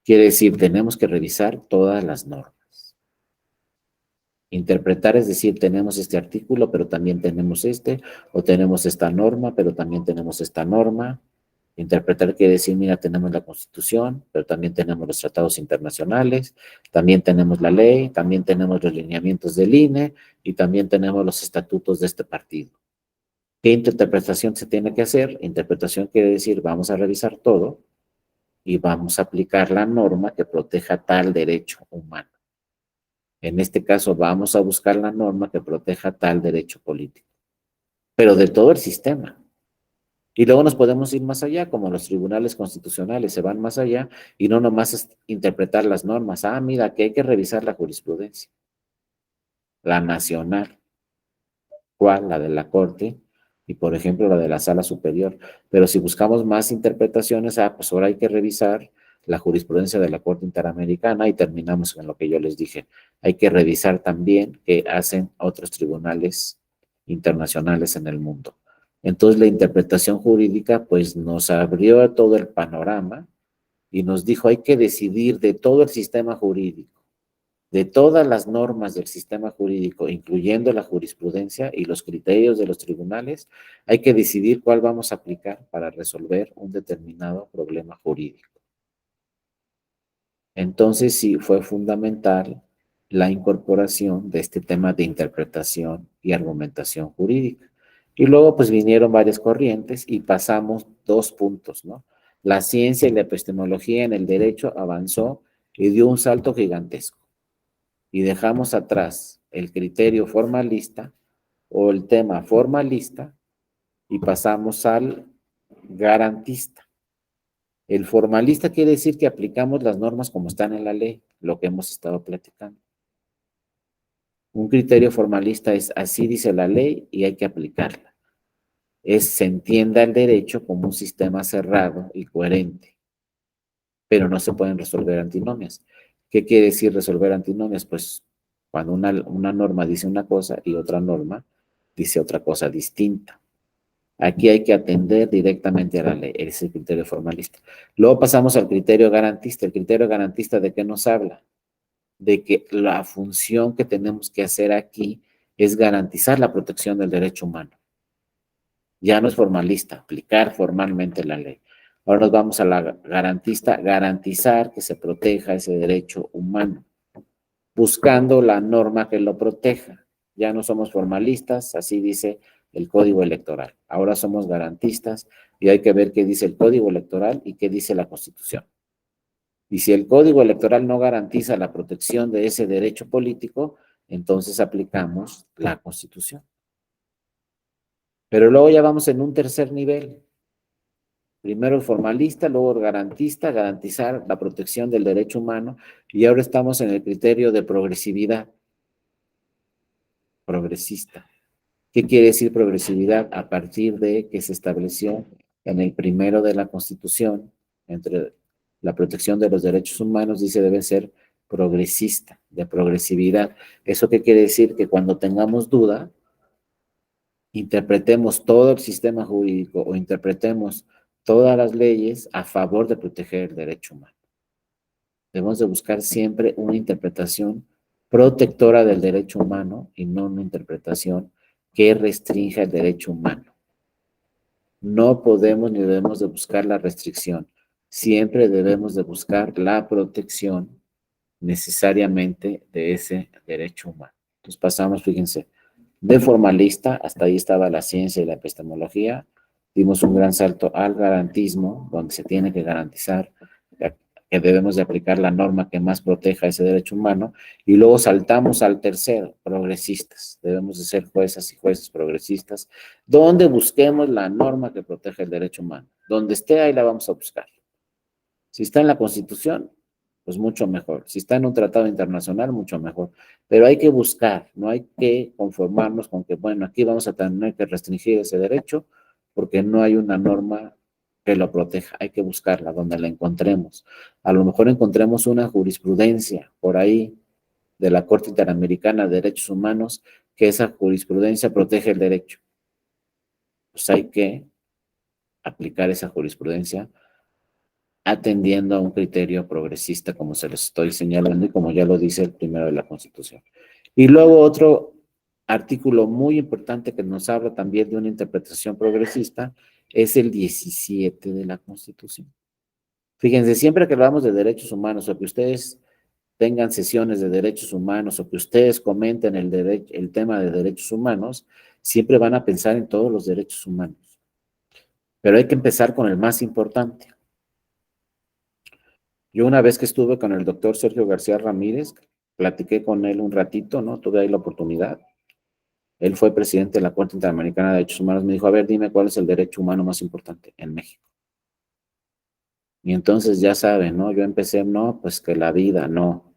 Quiere decir, tenemos que revisar todas las normas. Interpretar es decir, tenemos este artículo, pero también tenemos este, o tenemos esta norma, pero también tenemos esta norma. Interpretar quiere decir, mira, tenemos la Constitución, pero también tenemos los tratados internacionales, también tenemos la ley, también tenemos los lineamientos del INE y también tenemos los estatutos de este partido. ¿Qué interpretación se tiene que hacer? Interpretación quiere decir, vamos a revisar todo y vamos a aplicar la norma que proteja tal derecho humano. En este caso, vamos a buscar la norma que proteja tal derecho político, pero de todo el sistema. Y luego nos podemos ir más allá, como los tribunales constitucionales se van más allá y no nomás es interpretar las normas. Ah, mira, que hay que revisar la jurisprudencia, la nacional, ¿cuál? La de la Corte y, por ejemplo, la de la Sala Superior. Pero si buscamos más interpretaciones, pues ahora hay que revisar la jurisprudencia de la Corte Interamericana y terminamos con lo que yo les dije. Hay que revisar también qué hacen otros tribunales internacionales en el mundo. Entonces la interpretación jurídica pues nos abrió todo el panorama y nos dijo hay que decidir de todo el sistema jurídico, de todas las normas del sistema jurídico, incluyendo la jurisprudencia y los criterios de los tribunales, hay que decidir cuál vamos a aplicar para resolver un determinado problema jurídico. Entonces sí fue fundamental la incorporación de este tema de interpretación y argumentación jurídica. Y luego pues vinieron varias corrientes y pasamos dos puntos, ¿no? La ciencia y la epistemología en el derecho avanzó y dio un salto gigantesco. Y dejamos atrás el criterio formalista o el tema formalista y pasamos al garantista. El formalista quiere decir que aplicamos las normas como están en la ley, lo que hemos estado platicando. Un criterio formalista es así dice la ley y hay que aplicarla. Se entienda el derecho como un sistema cerrado y coherente, pero no se pueden resolver antinomias. ¿Qué quiere decir resolver antinomias? Pues cuando una norma dice una cosa y otra norma dice otra cosa distinta. Aquí hay que atender directamente a la ley, ese es el criterio formalista. Luego pasamos al criterio garantista. ¿El criterio garantista de qué nos habla? De que la función que tenemos que hacer aquí es garantizar la protección del derecho humano. Ya no es formalista, aplicar formalmente la ley. Ahora nos vamos a la garantista, garantizar que se proteja ese derecho humano, buscando la norma que lo proteja. Ya no somos formalistas, así dice el Código Electoral. Ahora somos garantistas y hay que ver qué dice el Código Electoral y qué dice la Constitución. Y si el Código Electoral no garantiza la protección de ese derecho político, entonces aplicamos la Constitución. Pero luego ya vamos en un tercer nivel. Primero el formalista, luego el garantista, garantizar la protección del derecho humano, y ahora estamos en el criterio de progresividad, progresista. ¿Qué quiere decir progresividad? A partir de que se estableció en el primero de la Constitución, entre la protección de los derechos humanos, dice debe ser progresista, de progresividad. ¿Eso qué quiere decir? Que cuando tengamos duda, interpretemos todo el sistema jurídico o interpretemos todas las leyes a favor de proteger el derecho humano. Debemos de buscar siempre una interpretación protectora del derecho humano y no una interpretación que restrinja el derecho humano. No podemos ni debemos de buscar la restricción. Siempre debemos de buscar la protección necesariamente de ese derecho humano. Entonces pasamos, fíjense, de formalista, hasta ahí estaba la ciencia y la epistemología, dimos un gran salto al garantismo, donde se tiene que garantizar que debemos de aplicar la norma que más proteja ese derecho humano, y luego saltamos al tercero, progresistas. Debemos de ser juezas y jueces progresistas, donde busquemos la norma que protege el derecho humano. Donde esté, ahí la vamos a buscar. Si está en la Constitución, pues mucho mejor. Si está en un tratado internacional, mucho mejor. Pero hay que buscar, no hay que conformarnos con que, bueno, aquí vamos a tener que restringir ese derecho porque no hay una norma que lo proteja. Hay que buscarla donde la encontremos. A lo mejor encontremos una jurisprudencia por ahí de la Corte Interamericana de Derechos Humanos, que esa jurisprudencia protege el derecho. Pues hay que aplicar esa jurisprudencia atendiendo a un criterio progresista, como se les estoy señalando y como ya lo dice el primero de la Constitución. Y luego otro artículo muy importante que nos habla también de una interpretación progresista es el 17 de la Constitución. Fíjense, siempre que hablamos de derechos humanos o que ustedes tengan sesiones de derechos humanos o que ustedes comenten el tema de derechos humanos, siempre van a pensar en todos los derechos humanos. Pero hay que empezar con el más importante. Yo una vez que estuve con el doctor Sergio García Ramírez, platiqué con él un ratito, ¿no? Tuve ahí la oportunidad. Él fue presidente de la Corte Interamericana de Derechos Humanos. Me dijo, a ver, dime cuál es el derecho humano más importante en México. Y entonces ya saben, ¿no? Yo empecé, no, pues que la vida, no.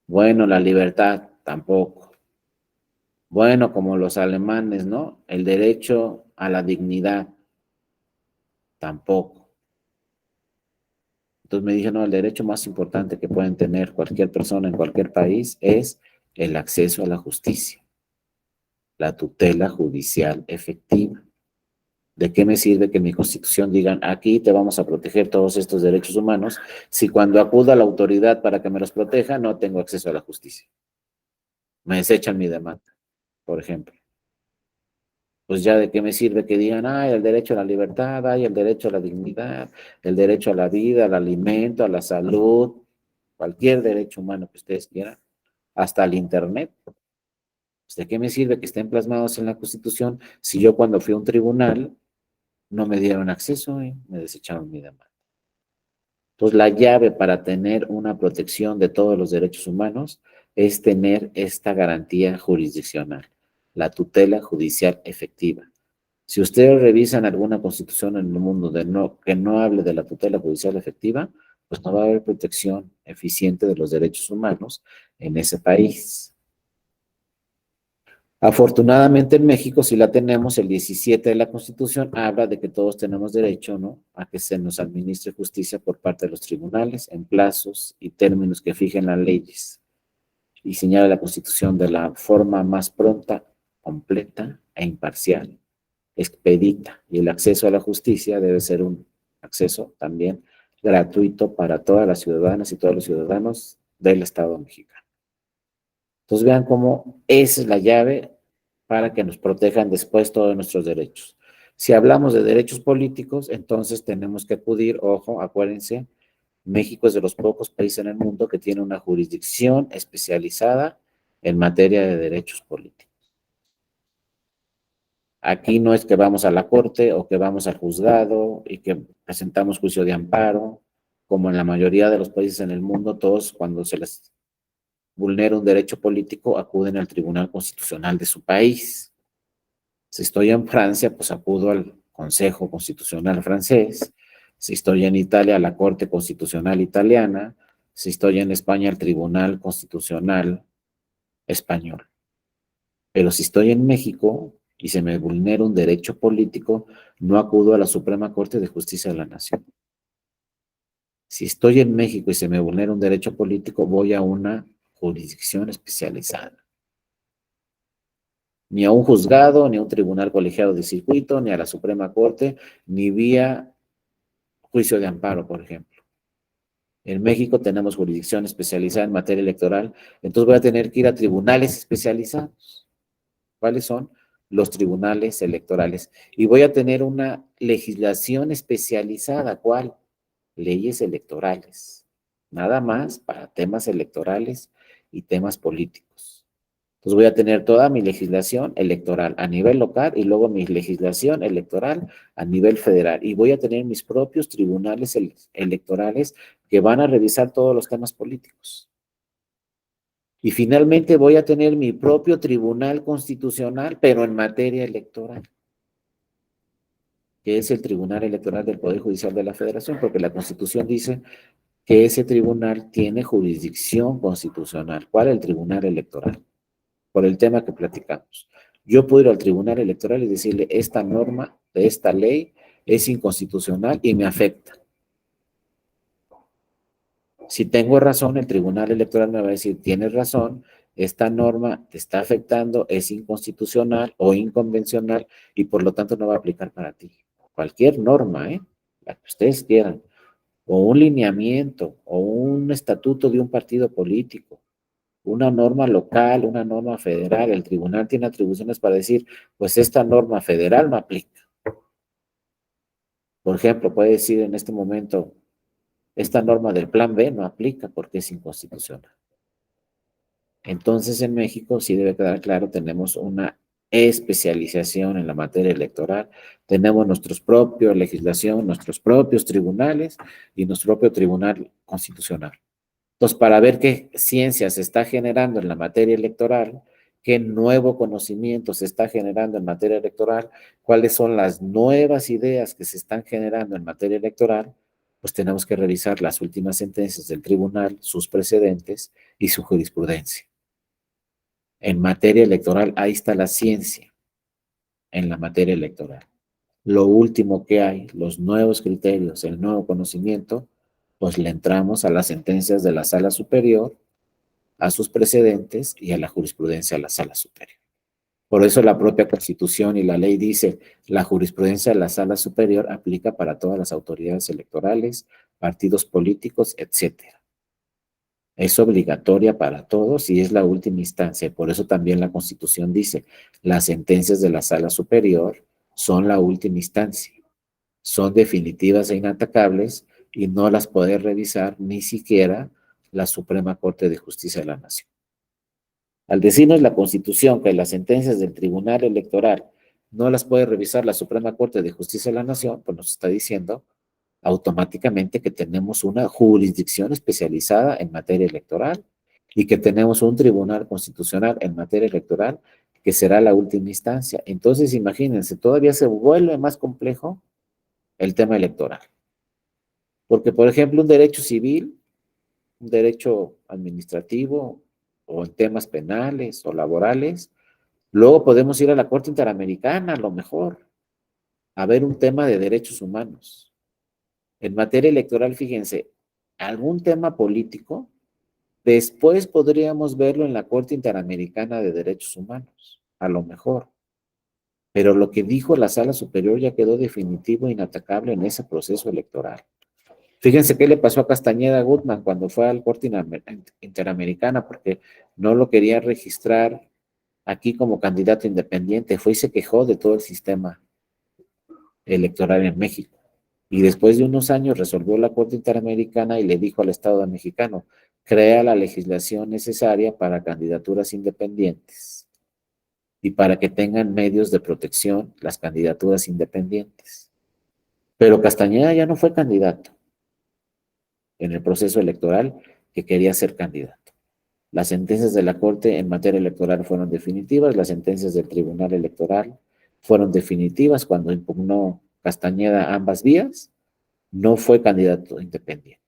Bueno, la libertad, tampoco. Bueno, como los alemanes, ¿no? El derecho a la dignidad, tampoco. Entonces me dije, no, el derecho más importante que pueden tener cualquier persona en cualquier país es el acceso a la justicia, la tutela judicial efectiva. ¿De qué me sirve que en mi constitución digan, aquí te vamos a proteger todos estos derechos humanos, si cuando acudo a la autoridad para que me los proteja no tengo acceso a la justicia? Me desechan mi demanda, por ejemplo. Pues ya de qué me sirve que digan, ay, el derecho a la libertad, ay, el derecho a la dignidad, el derecho a la vida, al alimento, a la salud, cualquier derecho humano que ustedes quieran, hasta el internet. Pues de qué me sirve que estén plasmados en la Constitución si yo cuando fui a un tribunal no me dieron acceso y me desecharon mi demanda. Entonces, la llave para tener una protección de todos los derechos humanos es tener esta garantía jurisdiccional, la tutela judicial efectiva. Si ustedes revisan alguna constitución en el mundo que no hable de la tutela judicial efectiva, pues no va a haber protección eficiente de los derechos humanos en ese país. Afortunadamente en México, si la tenemos, el 17 de la Constitución habla de que todos tenemos derecho, ¿no?, a que se nos administre justicia por parte de los tribunales en plazos y términos que fijen las leyes. Y señala la Constitución de la forma más pronta, completa e imparcial, expedita. Y el acceso a la justicia debe ser un acceso también gratuito para todas las ciudadanas y todos los ciudadanos del Estado mexicano. Entonces vean cómo esa es la llave para que nos protejan después todos nuestros derechos. Si hablamos de derechos políticos, entonces tenemos que acudir, ojo, acuérdense, México es de los pocos países en el mundo que tiene una jurisdicción especializada en materia de derechos políticos. Aquí no es que vamos a la corte o que vamos al juzgado y que presentamos juicio de amparo, como en la mayoría de los países en el mundo, todos cuando se les vulnera un derecho político acuden al Tribunal Constitucional de su país. Si estoy en Francia, pues acudo al Consejo Constitucional francés. Si estoy en Italia, a la Corte Constitucional italiana. Si estoy en España, al Tribunal Constitucional español. Pero si estoy en México y se me vulnera un derecho político, no acudo a la Suprema Corte de Justicia de la Nación. Si estoy en México y se me vulnera un derecho político, voy a una jurisdicción especializada. Ni a un juzgado, ni a un tribunal colegiado de circuito, ni a la Suprema Corte, ni vía juicio de amparo, por ejemplo. En México tenemos jurisdicción especializada en materia electoral, entonces voy a tener que ir a tribunales especializados. ¿Cuáles son? Los tribunales electorales. Y voy a tener una legislación especializada. ¿Cuál? Leyes electorales. nada más para temas electorales y temas políticos. Entonces voy a tener toda mi legislación electoral a nivel local y luego mi legislación electoral a nivel federal. Y voy a tener mis propios tribunales electorales que van a revisar todos los temas políticos. Y finalmente voy a tener mi propio tribunal constitucional, pero en materia electoral, que es el Tribunal Electoral del Poder Judicial de la Federación, porque la Constitución dice que ese tribunal tiene jurisdicción constitucional. ¿Cuál es el Tribunal Electoral? Por el tema que platicamos. Yo puedo ir al Tribunal Electoral y decirle, esta norma de esta ley es inconstitucional y me afecta. Si tengo razón, el Tribunal Electoral me va a decir, tienes razón, esta norma te está afectando, es inconstitucional o inconvencional y por lo tanto no va a aplicar para ti. Cualquier norma, la que ustedes quieran, o un lineamiento, o un estatuto de un partido político, una norma local, una norma federal, el tribunal tiene atribuciones para decir, pues esta norma federal no aplica. Por ejemplo, puede decir en este momento, esta norma del plan B no aplica porque es inconstitucional. Entonces, en México, sí debe quedar claro, tenemos una especialización en la materia electoral, tenemos nuestra propia legislación, nuestros propios tribunales y nuestro propio tribunal constitucional. Entonces, para ver qué ciencia se está generando en la materia electoral, qué nuevo conocimiento se está generando en materia electoral, cuáles son las nuevas ideas que se están generando en materia electoral, pues tenemos que revisar las últimas sentencias del tribunal, sus precedentes y su jurisprudencia. En materia electoral, ahí está la ciencia en la materia electoral. Lo último que hay, los nuevos criterios, el nuevo conocimiento, pues le entramos a las sentencias de la Sala Superior, a sus precedentes y a la jurisprudencia de la Sala Superior. Por eso la propia Constitución y la ley dice, la jurisprudencia de la Sala Superior aplica para todas las autoridades electorales, partidos políticos, etcétera. Es obligatoria para todos y es la última instancia. Por eso también la Constitución dice, las sentencias de la Sala Superior son la última instancia, son definitivas e inatacables y no las puede revisar ni siquiera la Suprema Corte de Justicia de la Nación. Al decirnos la Constitución que las sentencias del Tribunal Electoral no las puede revisar la Suprema Corte de Justicia de la Nación, pues nos está diciendo automáticamente que tenemos una jurisdicción especializada en materia electoral y que tenemos un tribunal constitucional en materia electoral que será la última instancia. Entonces, imagínense, todavía se vuelve más complejo el tema electoral. Porque, por ejemplo, un derecho civil, un derecho administrativo o en temas penales o laborales, luego podemos ir a la Corte Interamericana, a lo mejor, a ver un tema de derechos humanos. En materia electoral, fíjense, algún tema político, después podríamos verlo en la Corte Interamericana de Derechos Humanos, a lo mejor. Pero lo que dijo la Sala Superior ya quedó definitivo e inatacable en ese proceso electoral. Fíjense qué le pasó a Castañeda Gutman cuando fue al Corte Interamericana, porque no lo querían registrar aquí como candidato independiente. Fue y se quejó de todo el sistema electoral en México. Y después de unos años resolvió la Corte Interamericana y le dijo al Estado mexicano, crea la legislación necesaria para candidaturas independientes y para que tengan medios de protección las candidaturas independientes. Pero Castañeda ya no fue candidato en el proceso electoral que quería ser candidato. Las sentencias de la Corte en materia electoral fueron definitivas, las sentencias del Tribunal Electoral fueron definitivas cuando impugnó Castañeda ambas vías, no fue candidato independiente.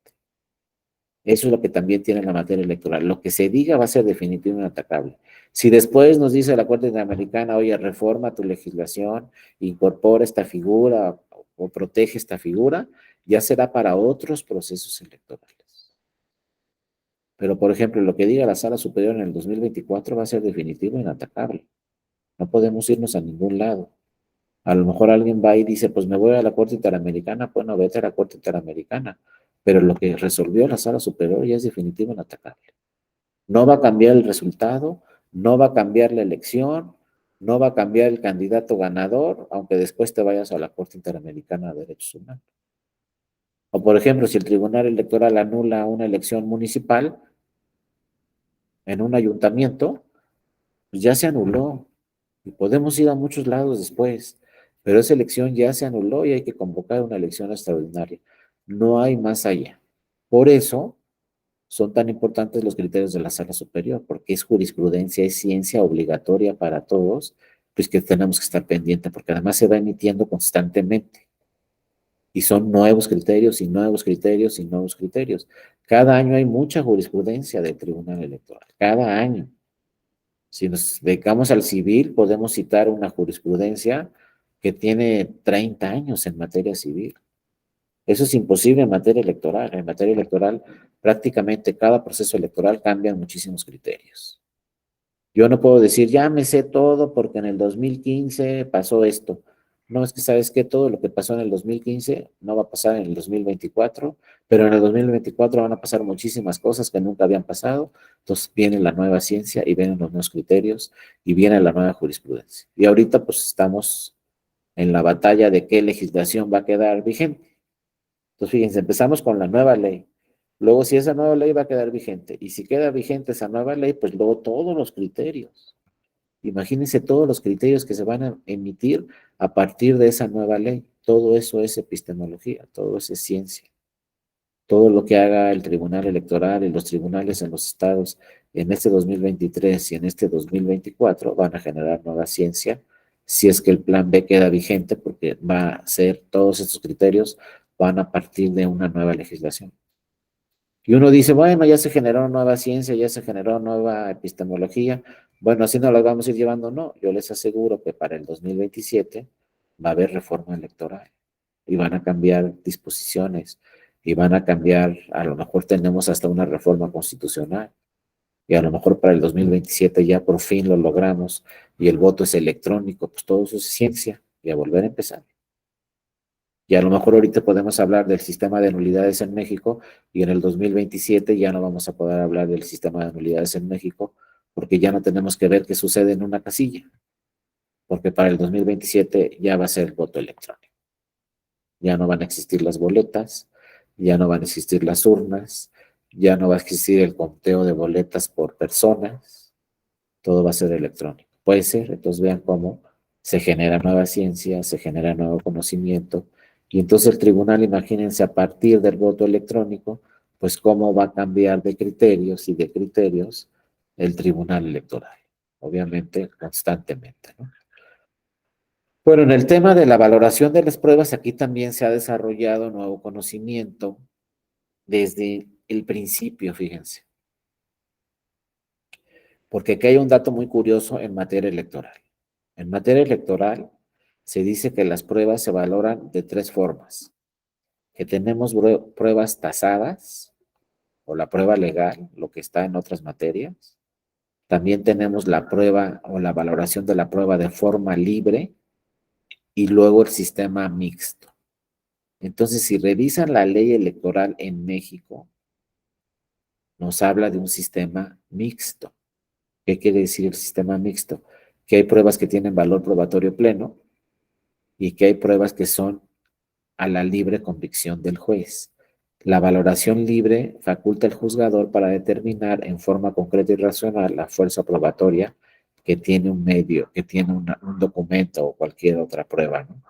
Eso es lo que también tiene la materia electoral. Lo que se diga va a ser definitivo e inatacable. Si después nos dice la Corte Interamericana, oye, reforma tu legislación, incorpora esta figura o protege esta figura, ya será para otros procesos electorales. Pero, por ejemplo, lo que diga la Sala Superior en el 2024 va a ser definitivo e inatacable. No podemos irnos a ningún lado. A lo mejor alguien va y dice, pues me voy a la Corte Interamericana, pues no, vete a la Corte Interamericana. Pero lo que resolvió la Sala Superior ya es definitivo e inatacable. No va a cambiar el resultado, no va a cambiar la elección, no va a cambiar el candidato ganador, aunque después te vayas a la Corte Interamericana de Derechos Humanos. O, por ejemplo, si el Tribunal Electoral anula una elección municipal en un ayuntamiento, pues ya se anuló. Y podemos ir a muchos lados después, pero esa elección ya se anuló y hay que convocar una elección extraordinaria. No hay más allá. Por eso son tan importantes los criterios de la sala superior, porque es jurisprudencia, es ciencia obligatoria para todos, pues que tenemos que estar pendientes, porque además se va emitiendo constantemente. Y son nuevos criterios y nuevos criterios y nuevos criterios. Cada año hay mucha jurisprudencia del Tribunal Electoral, cada año. Si nos dedicamos al civil, podemos citar una jurisprudencia que tiene 30 años en materia civil. Eso es imposible en materia electoral. En materia electoral, prácticamente cada proceso electoral cambia muchísimos criterios. Yo no puedo decir, ya me sé todo porque en el 2015 pasó esto. No, es que sabes que todo lo que pasó en el 2015 no va a pasar en el 2024, pero en el 2024 van a pasar muchísimas cosas que nunca habían pasado. Entonces viene la nueva ciencia y vienen los nuevos criterios y viene la nueva jurisprudencia. Y ahorita pues estamos en la batalla de qué legislación va a quedar vigente. Entonces fíjense, empezamos con la nueva ley. Luego, si esa nueva ley va a quedar vigente, y si queda vigente esa nueva ley, pues luego todos los criterios. Imagínense todos los criterios que se van a emitir a partir de esa nueva ley. Todo eso es epistemología, todo eso es ciencia. Todo lo que haga el Tribunal Electoral y los tribunales en los estados en este 2023 y en este 2024 van a generar nueva ciencia si es que el plan B queda vigente, porque va a ser todos estos criterios van a partir de una nueva legislación. Y uno dice, bueno, ya se generó nueva ciencia, ya se generó nueva epistemología, bueno, así no las vamos a ir llevando. No, yo les aseguro que para el 2027 va a haber reforma electoral y van a cambiar disposiciones y van a cambiar, a lo mejor tenemos hasta una reforma constitucional y a lo mejor para el 2027 ya por fin lo logramos y el voto es electrónico, pues todo eso es ciencia y a volver a empezar. Y a lo mejor ahorita podemos hablar del sistema de nulidades en México y en el 2027 ya no vamos a poder hablar del sistema de nulidades en México porque ya no tenemos que ver qué sucede en una casilla, porque para el 2027 ya va a ser el voto electrónico. Ya no van a existir las boletas, ya no van a existir las urnas, ya no va a existir el conteo de boletas por personas, todo va a ser electrónico. Puede ser, entonces vean cómo se genera nueva ciencia, se genera nuevo conocimiento, y entonces el tribunal, imagínense, a partir del voto electrónico, pues cómo va a cambiar de criterios y de criterios el tribunal electoral, obviamente constantemente, ¿no? Bueno, en el tema de la valoración de las pruebas, aquí también se ha desarrollado nuevo conocimiento desde el principio, fíjense, porque aquí hay un dato muy curioso en materia electoral. En materia electoral se dice que las pruebas se valoran de tres formas, que tenemos pruebas tasadas o la prueba legal, lo que está en otras materias. También tenemos la prueba o la valoración de la prueba de forma libre y luego el sistema mixto. Entonces, si revisan la ley electoral en México, nos habla de un sistema mixto. ¿Qué quiere decir el sistema mixto? Que hay pruebas que tienen valor probatorio pleno y que hay pruebas que son a la libre convicción del juez. La valoración libre faculta al juzgador para determinar en forma concreta y racional la fuerza probatoria que tiene un medio, que tiene un documento o cualquier otra prueba, ¿no?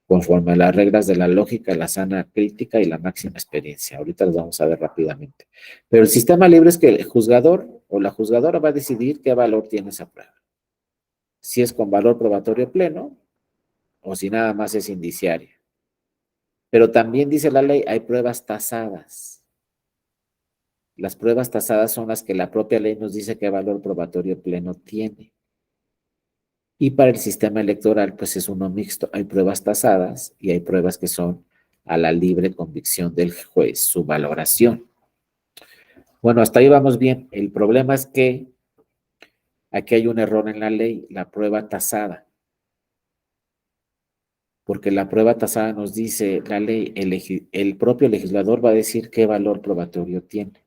Conforme a las reglas de la lógica, la sana crítica y la máxima experiencia. Ahorita los vamos a ver rápidamente. Pero el sistema libre es que el juzgador o la juzgadora va a decidir qué valor tiene esa prueba. Si es con valor probatorio pleno o si nada más es indiciaria. Pero también dice la ley, hay pruebas tasadas. Las pruebas tasadas son las que la propia ley nos dice qué valor probatorio pleno tiene. Y para el sistema electoral, pues es uno mixto. Hay pruebas tasadas y hay pruebas que son a la libre convicción del juez, su valoración. Bueno, hasta ahí vamos bien. El problema es que aquí hay un error en la ley, la prueba tasada. Porque la prueba tasada nos dice, la ley, el propio legislador va a decir qué valor probatorio tiene.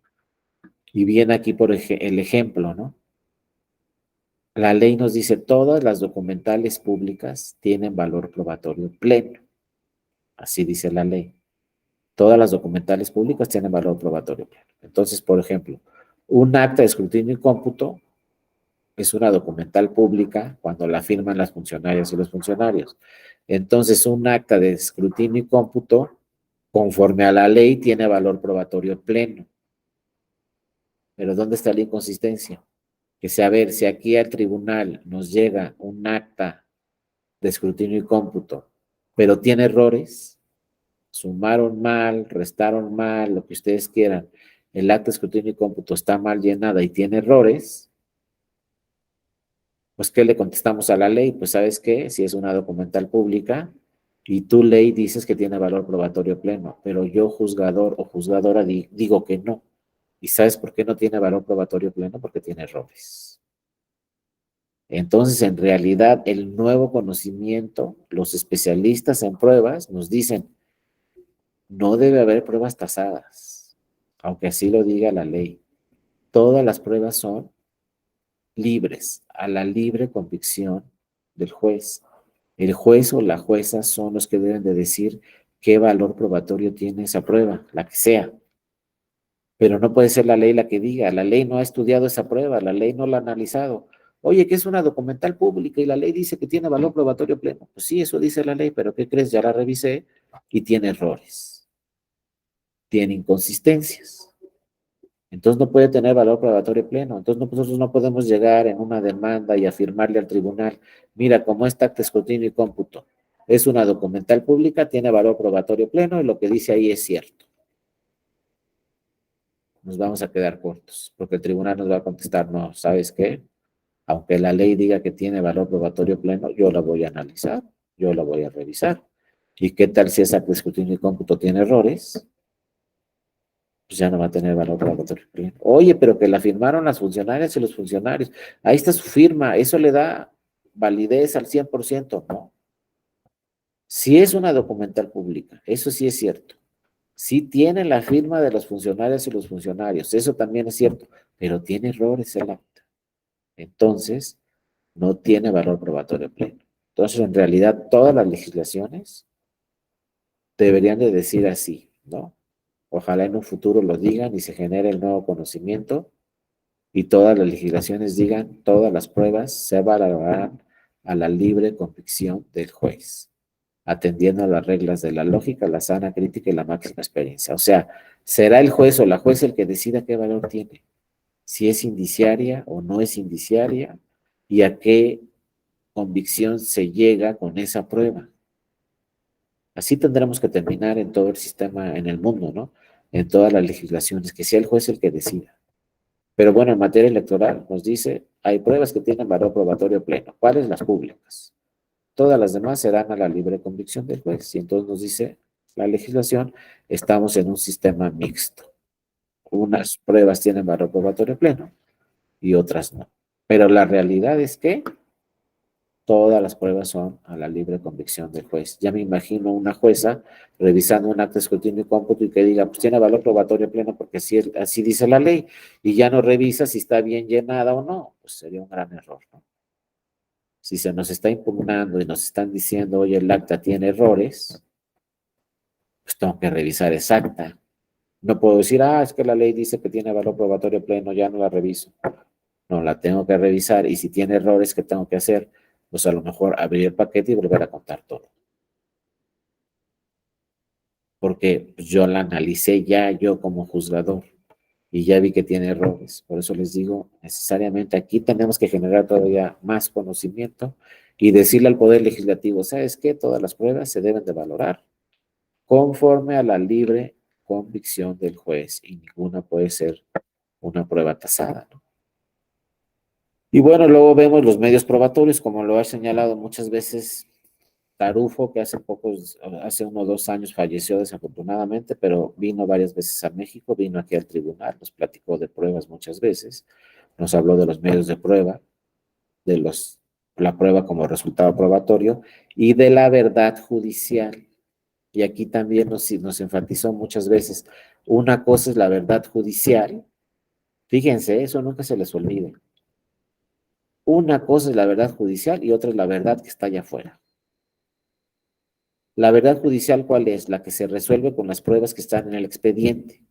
Y viene aquí por el ejemplo, ¿no? La ley nos dice, todas las documentales públicas tienen valor probatorio pleno. Así dice la ley. Todas las documentales públicas tienen valor probatorio pleno. Entonces, por ejemplo, un acta de escrutinio y cómputo es una documental pública cuando la firman las funcionarias y los funcionarios. Entonces, un acta de escrutinio y cómputo, conforme a la ley, tiene valor probatorio pleno. Pero ¿dónde está la inconsistencia? Que sea, a ver, si aquí al tribunal nos llega un acta de escrutinio y cómputo, pero tiene errores, sumaron mal, restaron mal, lo que ustedes quieran, el acta de escrutinio y cómputo está mal llenada y tiene errores, pues ¿qué le contestamos a la ley? Pues ¿sabes qué? Si es una documental pública y tu ley dices que tiene valor probatorio pleno, pero yo juzgador o juzgadora digo que no. ¿Y sabes por qué no tiene valor probatorio pleno? Porque tiene errores. Entonces, en realidad, el nuevo conocimiento, los especialistas en pruebas nos dicen, no debe haber pruebas tasadas, aunque así lo diga la ley. Todas las pruebas son libres, a la libre convicción del juez. El juez o la jueza son los que deben de decir qué valor probatorio tiene esa prueba, la que sea. Pero no puede ser la ley la que diga, la ley no ha estudiado esa prueba, la ley no la ha analizado. Oye, que es una documental pública y la ley dice que tiene valor probatorio pleno. Pues sí, eso dice la ley, pero ¿qué crees? Ya la revisé y tiene errores, tiene inconsistencias. Entonces no puede tener valor probatorio pleno. Entonces nosotros no podemos llegar en una demanda y afirmarle al tribunal, mira, como está acta de escrutinio y cómputo, es una documental pública, tiene valor probatorio pleno y lo que dice ahí es cierto. Nos vamos a quedar cortos, porque el tribunal nos va a contestar, no, ¿sabes qué? Aunque la ley diga que tiene valor probatorio pleno, yo la voy a analizar, yo la voy a revisar. ¿Y qué tal si esa acta de escrutinio y cómputo tiene errores? Pues ya no va a tener valor probatorio pleno. Oye, pero que la firmaron las funcionarias y los funcionarios. Ahí está su firma, eso le da validez al 100%, ¿no? Si es una documental pública, eso sí es cierto. Sí tiene la firma de los funcionarios y los funcionarios, eso también es cierto, pero tiene errores el acta. Entonces, no tiene valor probatorio pleno. Entonces, en realidad, todas las legislaciones deberían de decir así, ¿no? Ojalá en un futuro lo digan y se genere el nuevo conocimiento y todas las legislaciones digan, todas las pruebas se valorarán a la libre convicción del juez, atendiendo a las reglas de la lógica, la sana crítica y la máxima experiencia. O sea, será el juez o la juez el que decida qué valor tiene, si es indiciaria o no es indiciaria y a qué convicción se llega con esa prueba. Así tendremos que terminar en todo el sistema, en el mundo, ¿no? En todas las legislaciones, que sea el juez el que decida. Pero bueno, en materia electoral nos dice, hay pruebas que tienen valor probatorio pleno. ¿Cuáles? Las públicas. Todas las demás serán a la libre convicción del juez. Y entonces nos dice la legislación, estamos en un sistema mixto. Unas pruebas tienen valor probatorio pleno y otras no. Pero la realidad es que todas las pruebas son a la libre convicción del juez. Ya me imagino una jueza revisando un acta de escrutinio y cómputo y que diga, pues tiene valor probatorio pleno porque así dice la ley, y ya no revisa si está bien llenada o no. Pues sería un gran error, ¿no? Si se nos está impugnando y nos están diciendo, oye, el acta tiene errores, pues tengo que revisar esa acta. No puedo decir, es que la ley dice que tiene valor probatorio pleno, ya no la reviso. No, la tengo que revisar y si tiene errores, ¿qué tengo que hacer? Pues a lo mejor abrir el paquete y volver a contar todo. Porque pues, yo la analicé ya yo como juzgador y ya vi que tiene errores. Por eso les digo, necesariamente aquí tenemos que generar todavía más conocimiento y decirle al Poder Legislativo, ¿sabes qué? Todas las pruebas se deben de valorar conforme a la libre convicción del juez y ninguna puede ser una prueba tasada, ¿no? Y bueno, luego vemos los medios probatorios, como lo ha señalado muchas veces Tarufo, que hace 1 o 2 años falleció desafortunadamente, pero vino varias veces a México, vino aquí al tribunal, nos platicó de pruebas muchas veces, nos habló de los medios de prueba, de la prueba como resultado probatorio y de la verdad judicial. Y aquí también nos enfatizó muchas veces, una cosa es la verdad judicial, fíjense, eso nunca se les olvide. Una cosa es la verdad judicial y otra es la verdad que está allá afuera. La verdad judicial, ¿cuál es? La que se resuelve con las pruebas que están en el expediente.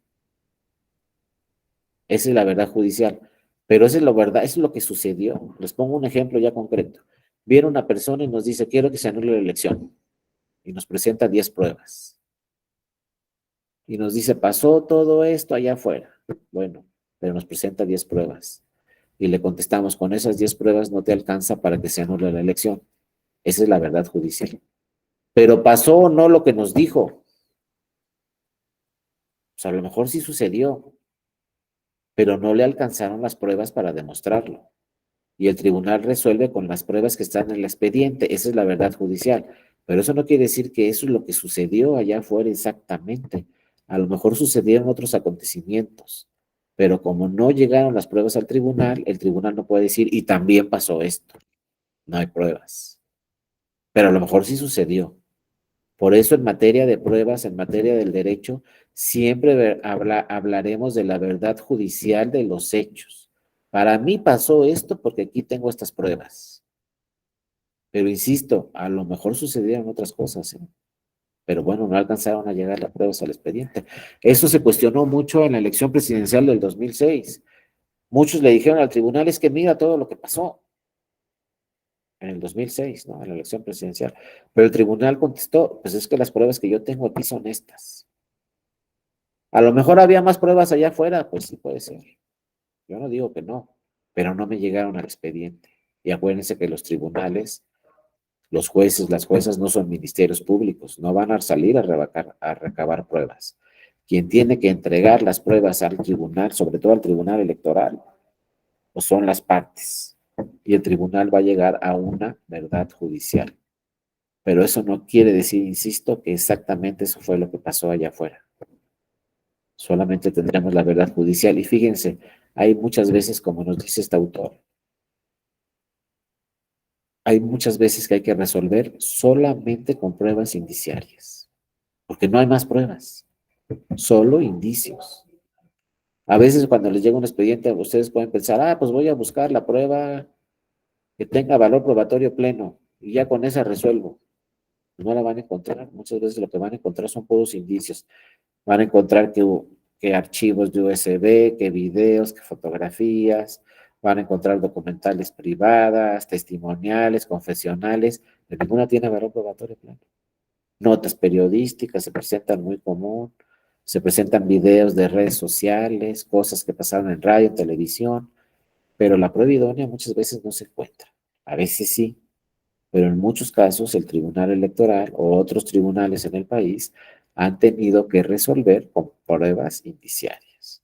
Esa es la verdad judicial. Pero esa es la verdad, eso es lo que sucedió. Les pongo un ejemplo ya concreto. Viene una persona y nos dice, quiero que se anule la elección. Y nos presenta 10 pruebas. Y nos dice, pasó todo esto allá afuera. Bueno, pero nos presenta 10 pruebas. Y le contestamos, con esas 10 pruebas no te alcanza para que se anule la elección. Esa es la verdad judicial. Pero pasó o no lo que nos dijo. Pues a lo mejor sí sucedió, pero no le alcanzaron las pruebas para demostrarlo. Y el tribunal resuelve con las pruebas que están en el expediente. Esa es la verdad judicial. Pero eso no quiere decir que eso es lo que sucedió allá afuera exactamente. A lo mejor sucedieron otros acontecimientos, pero como no llegaron las pruebas al tribunal, el tribunal no puede decir, y también pasó esto. No hay pruebas. Pero a lo mejor sí sucedió. Por eso en materia de pruebas, en materia del derecho, siempre hablaremos de la verdad judicial de los hechos. Para mí pasó esto porque aquí tengo estas pruebas. Pero insisto, a lo mejor sucedieron otras cosas, ¿eh? Pero bueno, no alcanzaron a llegar las pruebas al expediente. Eso se cuestionó mucho en la elección presidencial del 2006. Muchos le dijeron al tribunal, es que mira todo lo que pasó en el 2006, ¿no? En la elección presidencial. Pero el tribunal contestó, pues es que las pruebas que yo tengo aquí son estas. A lo mejor había más pruebas allá afuera, pues sí puede ser. Yo no digo que no, pero no me llegaron al expediente. Y acuérdense que los tribunales, los jueces, las juezas no son ministerios públicos, no van a salir a recabar pruebas. Quien tiene que entregar las pruebas al tribunal, sobre todo al tribunal electoral, pues son las partes. Y el tribunal va a llegar a una verdad judicial. Pero eso no quiere decir, insisto, que exactamente eso fue lo que pasó allá afuera. Solamente tendremos la verdad judicial. Y fíjense, hay muchas veces, como nos dice este autor, hay muchas veces que hay que resolver solamente con pruebas indiciarias, porque no hay más pruebas, solo indicios. A veces cuando les llega un expediente, ustedes pueden pensar, pues voy a buscar la prueba que tenga valor probatorio pleno y ya con esa resuelvo. No la van a encontrar. Muchas veces lo que van a encontrar son puros indicios. Van a encontrar que archivos de USB, que videos, que fotografías, van a encontrar documentales privadas, testimoniales, confesionales, pero ninguna tiene valor probatorio pleno. Notas periodísticas se presentan muy común, se presentan videos de redes sociales, cosas que pasaron en radio, en televisión, pero la prueba idónea muchas veces no se encuentra. A veces sí, pero en muchos casos el Tribunal Electoral o otros tribunales en el país han tenido que resolver con pruebas indiciarias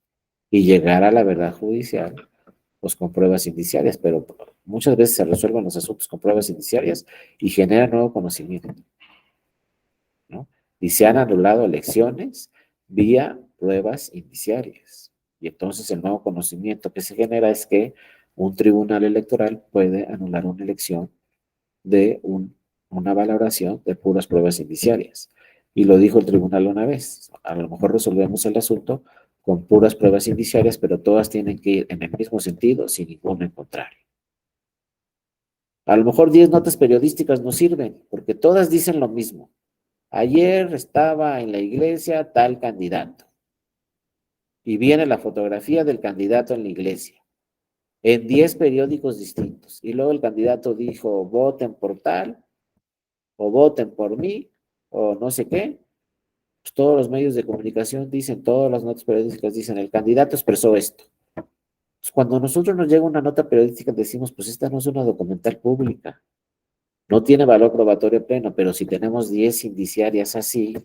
y llegar a la verdad judicial pues con pruebas indiciarias, pero muchas veces se resuelven los asuntos con pruebas indiciarias y generan nuevo conocimiento, ¿no? Y se han anulado elecciones vía pruebas indiciarias. Y entonces el nuevo conocimiento que se genera es que un tribunal electoral puede anular una elección de una valoración de puras pruebas indiciarias. Y lo dijo el tribunal una vez, a lo mejor resolvemos el asunto con puras pruebas indiciarias, pero todas tienen que ir en el mismo sentido, sin ninguno en contrario. A lo mejor 10 notas periodísticas no sirven, porque todas dicen lo mismo. Ayer estaba en la iglesia tal candidato, y viene la fotografía del candidato en la iglesia, en 10 periódicos distintos, y luego el candidato dijo, voten por tal, o voten por mí, o no sé qué, pues todos los medios de comunicación dicen, todas las notas periodísticas dicen, el candidato expresó esto. Pues cuando a nosotros nos llega una nota periodística decimos, pues esta no es una documental pública, no tiene valor probatorio pleno, pero si tenemos 10 indiciarias así,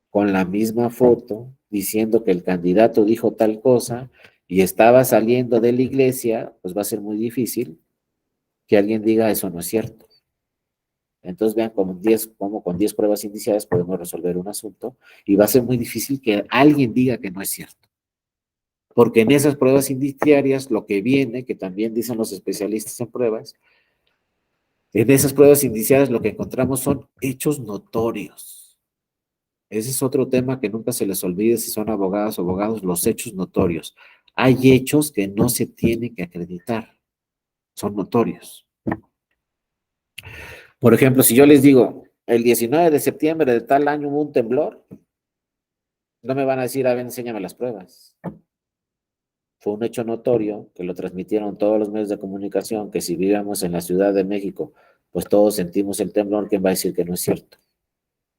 con la misma foto, diciendo que el candidato dijo tal cosa y estaba saliendo de la iglesia, pues va a ser muy difícil que alguien diga eso no es cierto. Entonces vean cómo con 10 pruebas indiciadas podemos resolver un asunto y va a ser muy difícil que alguien diga que no es cierto. Porque en esas pruebas indiciarias lo que viene, que también dicen los especialistas en pruebas, en esas pruebas indiciadas lo que encontramos son hechos notorios. Ese es otro tema que nunca se les olvide si son abogados o abogados, los hechos notorios. Hay hechos que no se tienen que acreditar, son notorios. Por ejemplo, si yo les digo, el 19 de septiembre de tal año hubo un temblor, no me van a decir, a ver, enséñame las pruebas. Fue un hecho notorio que lo transmitieron todos los medios de comunicación, que si vivíamos en la Ciudad de México, pues todos sentimos el temblor. ¿Quién va a decir que no es cierto?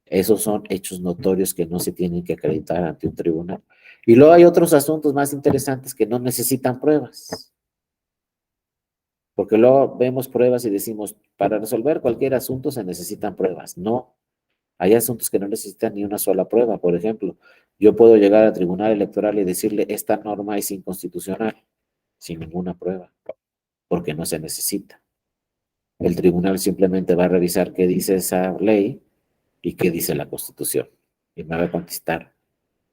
Esos son hechos notorios que no se tienen que acreditar ante un tribunal. Y luego hay otros asuntos más interesantes que no necesitan pruebas, porque luego vemos pruebas y decimos, para resolver cualquier asunto se necesitan pruebas. No, hay asuntos que no necesitan ni una sola prueba. Por ejemplo, yo puedo llegar al tribunal electoral y decirle, esta norma es inconstitucional, sin ninguna prueba, porque no se necesita. El tribunal simplemente va a revisar qué dice esa ley y qué dice la Constitución. Y me va a contestar,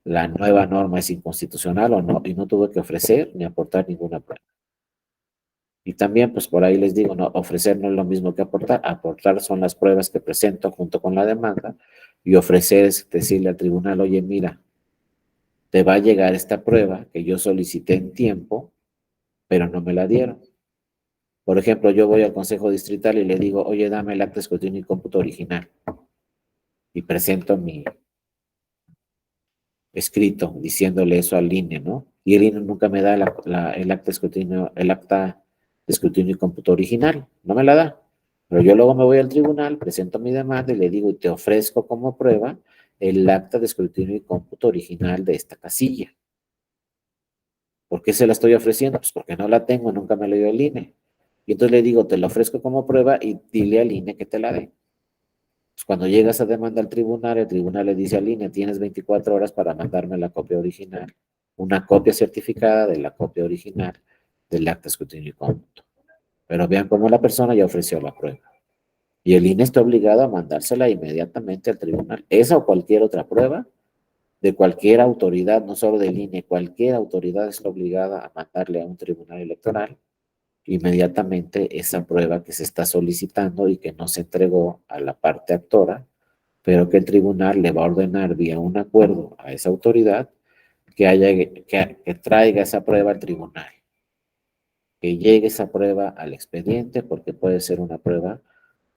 la nueva norma es inconstitucional o no, y no tuve que ofrecer ni aportar ninguna prueba. Y también, pues por ahí les digo, no, ofrecer no es lo mismo que aportar. Aportar son las pruebas que presento junto con la demanda, y ofrecer es decirle al tribunal, oye, mira, te va a llegar esta prueba que yo solicité en tiempo, pero no me la dieron. Por ejemplo, yo voy al Consejo Distrital y le digo, oye, dame el acta de escrutinio y cómputo original, y presento mi escrito diciéndole eso al INE, ¿no? Y el INE nunca me da el acta de escrutinio, el acta de escrutinio y cómputo original, no me la da. Pero yo luego me voy al tribunal, presento mi demanda y le digo, y te ofrezco como prueba el acta de escrutinio y cómputo original de esta casilla. ¿Por qué se la estoy ofreciendo? Pues porque no la tengo, nunca me la dio el INE. Y entonces le digo, te la ofrezco como prueba y dile al INE que te la dé. Pues cuando llega esa demanda al tribunal, el tribunal le dice al INE, tienes 24 horas para mandarme la copia original, una copia certificada de la copia original del acta de escrutinio y cómputo. Pero vean cómo la persona ya ofreció la prueba. Y el INE está obligado a mandársela inmediatamente al tribunal. Esa o cualquier otra prueba de cualquier autoridad, no solo del INE, cualquier autoridad está obligada a mandarle a un tribunal electoral inmediatamente esa prueba que se está solicitando y que no se entregó a la parte actora, pero que el tribunal le va a ordenar vía un acuerdo a esa autoridad que traiga esa prueba al tribunal, que llegue esa prueba al expediente, porque puede ser una prueba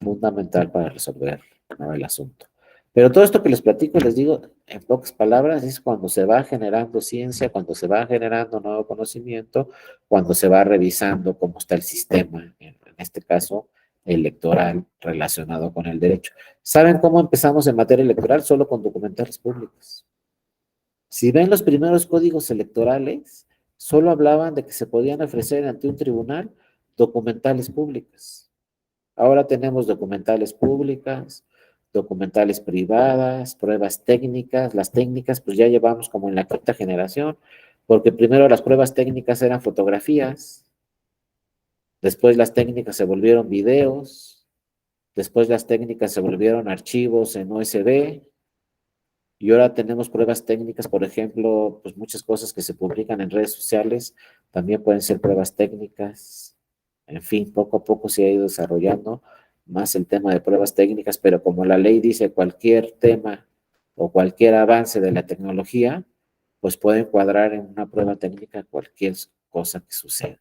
fundamental para resolver, ¿no?, el asunto. Pero todo esto que les platico, les digo, en pocas palabras, es cuando se va generando ciencia, cuando se va generando nuevo conocimiento, cuando se va revisando cómo está el sistema, en este caso electoral, relacionado con el derecho. ¿Saben cómo empezamos en materia electoral? Solo con documentales públicos. Si ven los primeros códigos electorales, solo hablaban de que se podían ofrecer ante un tribunal documentales públicas. Ahora tenemos documentales públicas, documentales privadas, pruebas técnicas. Las técnicas, pues ya llevamos como en la quinta generación, porque primero las pruebas técnicas eran fotografías, después las técnicas se volvieron videos, después las técnicas se volvieron archivos en USB, y ahora tenemos pruebas técnicas, por ejemplo, pues muchas cosas que se publican en redes sociales también pueden ser pruebas técnicas. En fin, poco a poco se ha ido desarrollando más el tema de pruebas técnicas, pero como la ley dice, cualquier tema o cualquier avance de la tecnología, pues puede encuadrar en una prueba técnica cualquier cosa que suceda,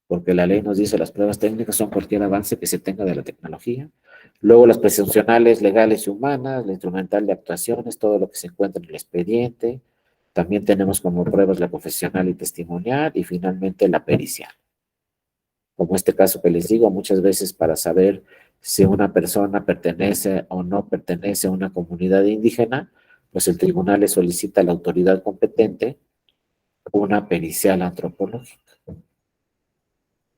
porque la ley nos dice las pruebas técnicas son cualquier avance que se tenga de la tecnología. Luego las presuncionales legales y humanas, la instrumental de actuaciones, todo lo que se encuentra en el expediente. También tenemos como pruebas la confesional y testimonial, y finalmente la pericial. Como este caso que les digo, muchas veces para saber si una persona pertenece o no pertenece a una comunidad indígena, pues el tribunal le solicita a la autoridad competente una pericial antropológica.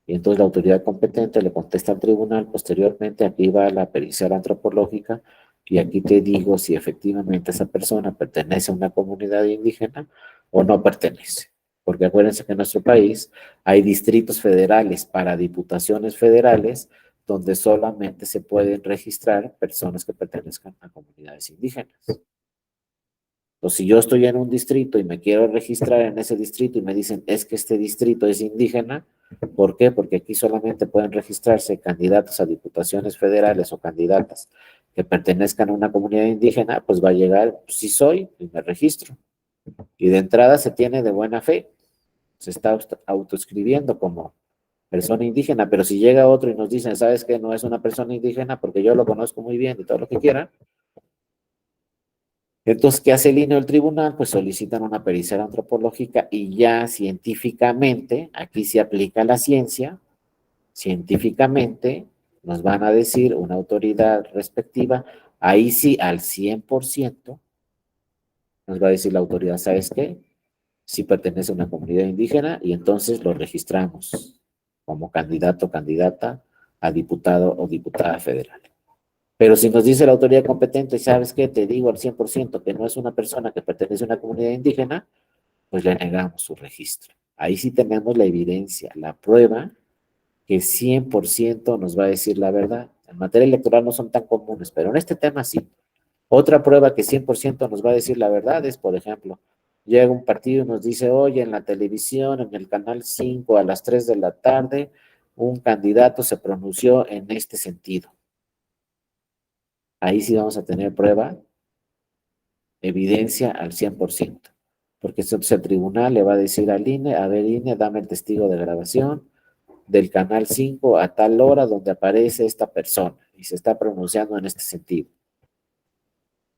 Y entonces la autoridad competente le contesta al tribunal, posteriormente aquí va la pericial antropológica y aquí te digo si efectivamente esa persona pertenece a una comunidad indígena o no pertenece. Porque acuérdense que en nuestro país hay distritos federales para diputaciones federales donde solamente se pueden registrar personas que pertenezcan a comunidades indígenas. Entonces, si yo estoy en un distrito y me quiero registrar en ese distrito y me dicen, es que este distrito es indígena, ¿por qué? Porque aquí solamente pueden registrarse candidatos a diputaciones federales o candidatas que pertenezcan a una comunidad indígena, pues va a llegar, pues, sí soy, y me registro. Y de entrada se tiene de buena fe, se está autoescribiendo como persona indígena, pero si llega otro y nos dicen, ¿sabes qué? No es una persona indígena porque yo lo conozco muy bien y todo lo que quieran. Entonces, ¿qué hace el INE o el tribunal? Pues solicitan una pericia antropológica y ya científicamente, aquí se aplica la ciencia, científicamente nos van a decir una autoridad respectiva, ahí sí al 100% nos va a decir la autoridad, ¿sabes qué? Si pertenece a una comunidad indígena y entonces lo registramos como candidato o candidata a diputado o diputada federal. Pero si nos dice la autoridad competente, ¿sabes qué? Te digo al 100% que no es una persona que pertenece a una comunidad indígena, pues le negamos su registro. Ahí sí tenemos la evidencia, la prueba que 100% nos va a decir la verdad. En materia electoral no son tan comunes, pero en este tema sí. Otra prueba que 100% nos va a decir la verdad es, por ejemplo, llega un partido y nos dice, oye, en la televisión, en el canal 5 a las 3 de la tarde, un candidato se pronunció en este sentido. Ahí sí vamos a tener prueba, evidencia al 100%. Porque entonces el tribunal le va a decir al INE, a ver, INE, dame el testigo de grabación del canal 5 a tal hora donde aparece esta persona y se está pronunciando en este sentido.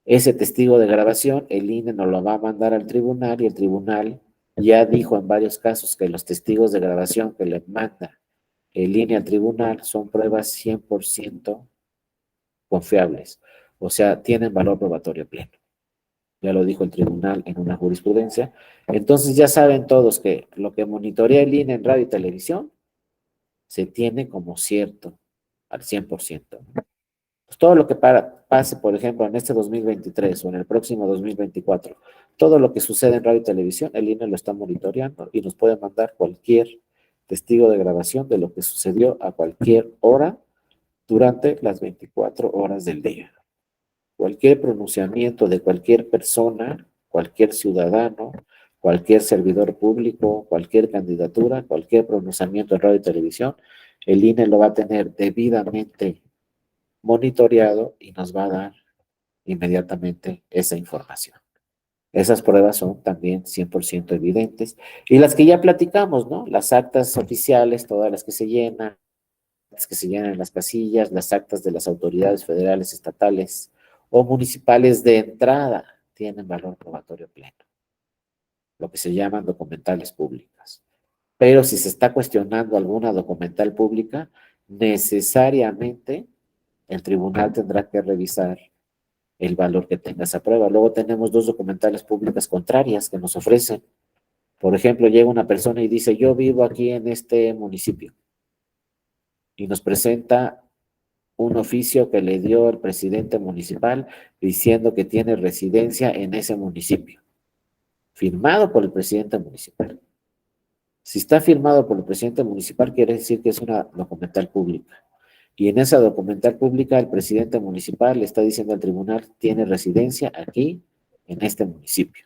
Ese testigo de grabación, el INE nos lo va a mandar al tribunal y el tribunal ya dijo en varios casos que los testigos de grabación que le manda el INE al tribunal son pruebas 100% confiables, o sea, tienen valor probatorio pleno. Ya lo dijo el tribunal en una jurisprudencia. Entonces ya saben todos que lo que monitorea el INE en radio y televisión se tiene como cierto al 100%. Pues todo lo que pase, por ejemplo, en este 2023 o en el próximo 2024, todo lo que sucede en radio y televisión, el INE lo está monitoreando y nos puede mandar cualquier testigo de grabación de lo que sucedió a cualquier hora durante las 24 horas del día. Cualquier pronunciamiento de cualquier persona, cualquier ciudadano, cualquier servidor público, cualquier candidatura, cualquier pronunciamiento en radio y televisión, el INE lo va a tener debidamente monitoreado y nos va a dar inmediatamente esa información. Esas pruebas son también 100% evidentes. Y las que ya platicamos, ¿no? Las actas oficiales, todas las que se llenan en las casillas, las actas de las autoridades federales, estatales o municipales de entrada tienen valor probatorio pleno, lo que se llaman documentales públicas. Pero si se está cuestionando alguna documental pública, necesariamente el tribunal tendrá que revisar el valor que tenga esa prueba. Luego tenemos dos documentales públicas contrarias que nos ofrecen. Por ejemplo, llega una persona y dice, yo vivo aquí en este municipio y nos presenta un oficio que le dio el presidente municipal diciendo que tiene residencia en ese municipio, firmado por el presidente municipal. Si está firmado por el presidente municipal, quiere decir que es una documental pública. Y en esa documental pública, el presidente municipal le está diciendo al tribunal, tiene residencia aquí, en este municipio.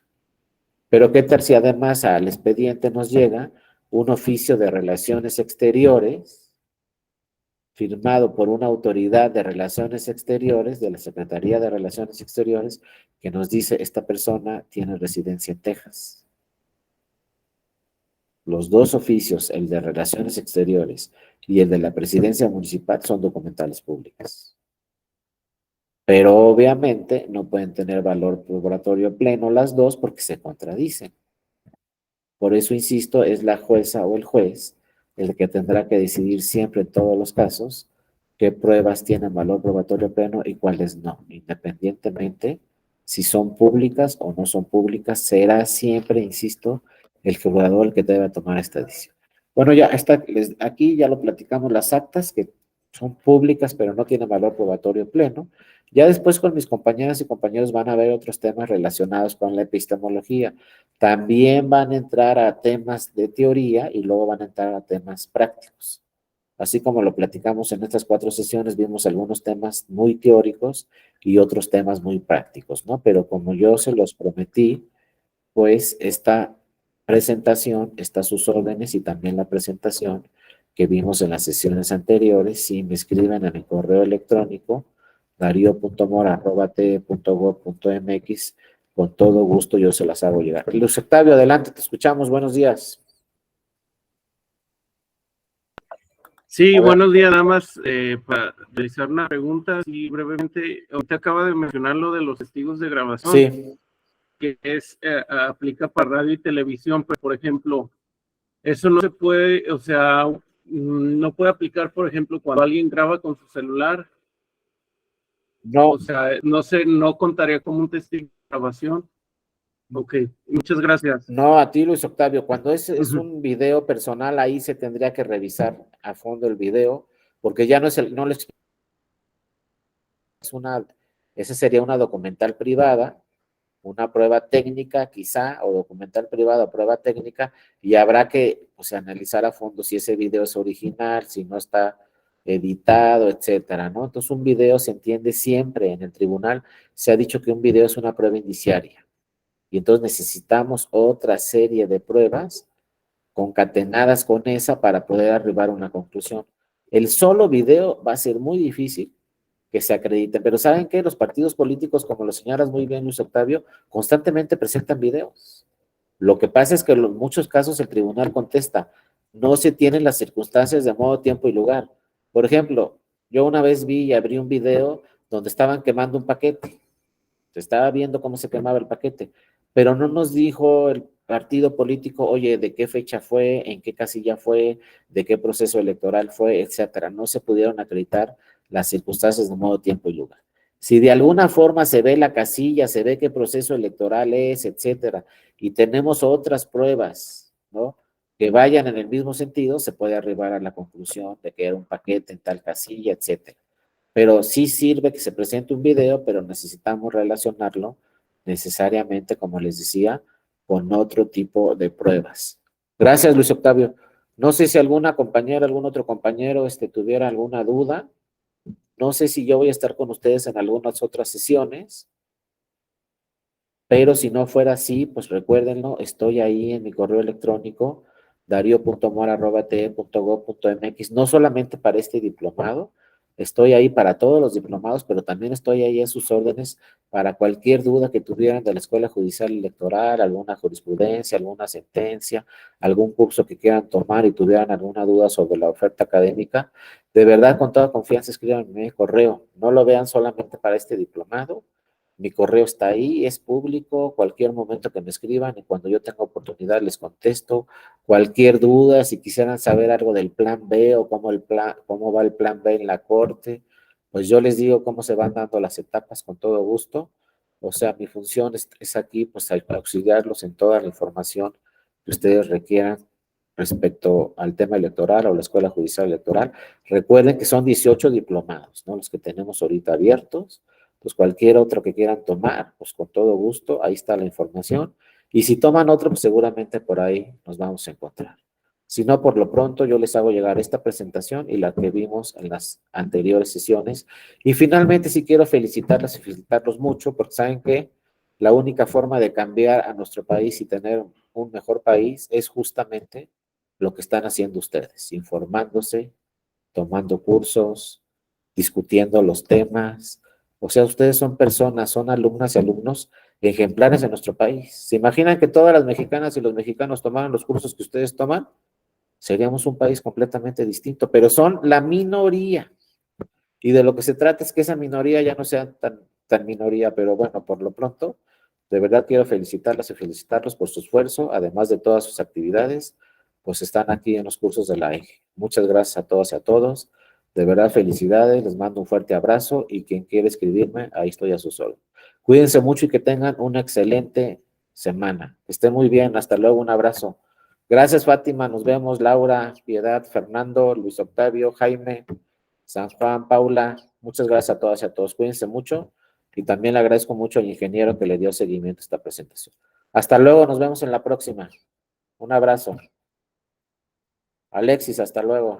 Pero ¿qué tal si además al expediente nos llega un oficio de relaciones exteriores firmado por una autoridad de relaciones exteriores, de la Secretaría de Relaciones Exteriores, que nos dice esta persona tiene residencia en Texas? Los dos oficios, el de Relaciones Exteriores y el de la Presidencia Municipal, son documentales públicas. Pero obviamente no pueden tener valor probatorio pleno las dos porque se contradicen. Por eso, insisto, es la jueza o el juez el que tendrá que decidir siempre en todos los casos qué pruebas tienen valor probatorio pleno y cuáles no. Independientemente si son públicas o no son públicas, será siempre, insisto, el juzgador el que debe tomar esta decisión. Bueno, ya está, aquí ya lo platicamos, las actas que son públicas pero no tienen valor probatorio pleno. Ya después con mis compañeras y compañeros van a ver otros temas relacionados con la epistemología. También van a entrar a temas de teoría y luego van a entrar a temas prácticos. Así como lo platicamos en estas 4 sesiones, vimos algunos temas muy teóricos y otros temas muy prácticos, ¿no? Pero como yo se los prometí, pues esta presentación está a sus órdenes y también la presentación que vimos en las sesiones anteriores. Si me escriben a mi correo electrónico, dario.mora@te.gov.mx, con todo gusto yo se las hago llegar. Luis Octavio, adelante, te escuchamos, buenos días. Sí, buenos días, nada más para realizar una pregunta, y brevemente, ahorita acaba de mencionar lo de los testigos de grabación, Sí. que aplica para radio y televisión, pero por ejemplo, eso no se puede, o sea, no puede aplicar, por ejemplo, cuando alguien graba con su celular, No, o sea, no contaría como un testigo de grabación. Ok, muchas gracias. no, a ti, Luis Octavio, cuando es Ujú. un video personal, ahí se tendría que revisar a fondo el video, porque ya no es no es una, esa sería una documental privada, una prueba técnica quizá, o documental privada o prueba técnica, y habrá que, pues, analizar a fondo si ese video es original, si no está editado, etcétera, ¿no? Entonces, un video se entiende siempre en el tribunal, se ha dicho que un video es una prueba indiciaria, y entonces necesitamos otra serie de pruebas concatenadas con esa para poder arribar a una conclusión. El solo video va a ser muy difícil que se acrediten, pero ¿saben qué? Los partidos políticos, como lo señalas muy bien, Luis Octavio, constantemente presentan videos. Lo que pasa es que en muchos casos el tribunal contesta, no se tienen las circunstancias de modo, tiempo y lugar. Por ejemplo, yo una vez vi y abrí un video donde estaban quemando un paquete, se estaba viendo cómo se quemaba el paquete, pero no nos dijo el partido político, oye, de qué fecha fue, en qué casilla fue, de qué proceso electoral fue, etcétera. No se pudieron acreditar las circunstancias de modo, tiempo y lugar. Si de alguna forma se ve la casilla, se ve qué proceso electoral es, etcétera, y tenemos otras pruebas, ¿no? Que vayan en el mismo sentido, se puede arribar a la conclusión de que era un paquete en tal casilla, etcétera. Pero sí sirve que se presente un video, pero necesitamos relacionarlo necesariamente, como les decía, con otro tipo de pruebas. Gracias, Luis Octavio. No sé si alguna compañera, algún otro compañero tuviera alguna duda. No sé si yo voy a estar con ustedes en algunas otras sesiones, pero si no fuera así, pues recuérdenlo, estoy ahí en mi correo electrónico, dario.mora@te.gov.mx, no solamente para este diplomado, estoy ahí para todos los diplomados, pero también estoy ahí a sus órdenes para cualquier duda que tuvieran de la Escuela Judicial Electoral, alguna jurisprudencia, alguna sentencia, algún curso que quieran tomar y tuvieran alguna duda sobre la oferta académica. De verdad, con toda confianza, escríbanme el correo. No lo vean solamente para este diplomado. Mi correo está ahí, es público, cualquier momento que me escriban y cuando yo tenga oportunidad les contesto. Cualquier duda, si quisieran saber algo del plan B o cómo va el plan B en la corte, pues yo les digo cómo se van dando las etapas con todo gusto. O sea, mi función es aquí, pues, auxiliarlos en toda la información que ustedes requieran respecto al tema electoral o la Escuela Judicial Electoral. Recuerden que son 18 diplomados, ¿no? Los que tenemos ahorita abiertos. Pues cualquier otro que quieran tomar, pues con todo gusto, ahí está la información. Y si toman otro, pues seguramente por ahí nos vamos a encontrar. Si no, por lo pronto yo les hago llegar esta presentación y la que vimos en las anteriores sesiones. Y finalmente sí quiero felicitarlas y felicitarlos mucho, porque saben que la única forma de cambiar a nuestro país y tener un mejor país es justamente lo que están haciendo ustedes, informándose, tomando cursos, discutiendo los temas. O sea, ustedes son personas, son alumnas y alumnos ejemplares de nuestro país. ¿Se imaginan que todas las mexicanas y los mexicanos tomaran los cursos que ustedes toman? Seríamos un país completamente distinto, pero son la minoría. Y de lo que se trata es que esa minoría ya no sea tan minoría, pero bueno, por lo pronto, de verdad quiero felicitarlas y felicitarlos por su esfuerzo, además de todas sus actividades, pues están aquí en los cursos de la EGE. Muchas gracias a todas y a todos. De verdad, felicidades, les mando un fuerte abrazo y quien quiera escribirme, ahí estoy a sus órdenes. Cuídense mucho y que tengan una excelente semana. Que estén muy bien, hasta luego, un abrazo. Gracias, Fátima, nos vemos, Laura, Piedad, Fernando, Luis Octavio, Jaime. San Juan, Paula, muchas gracias a todas y a todos. Cuídense mucho y también le agradezco mucho al ingeniero que le dio seguimiento a esta presentación. Hasta luego, nos vemos en la próxima. Un abrazo. Alexis, hasta luego.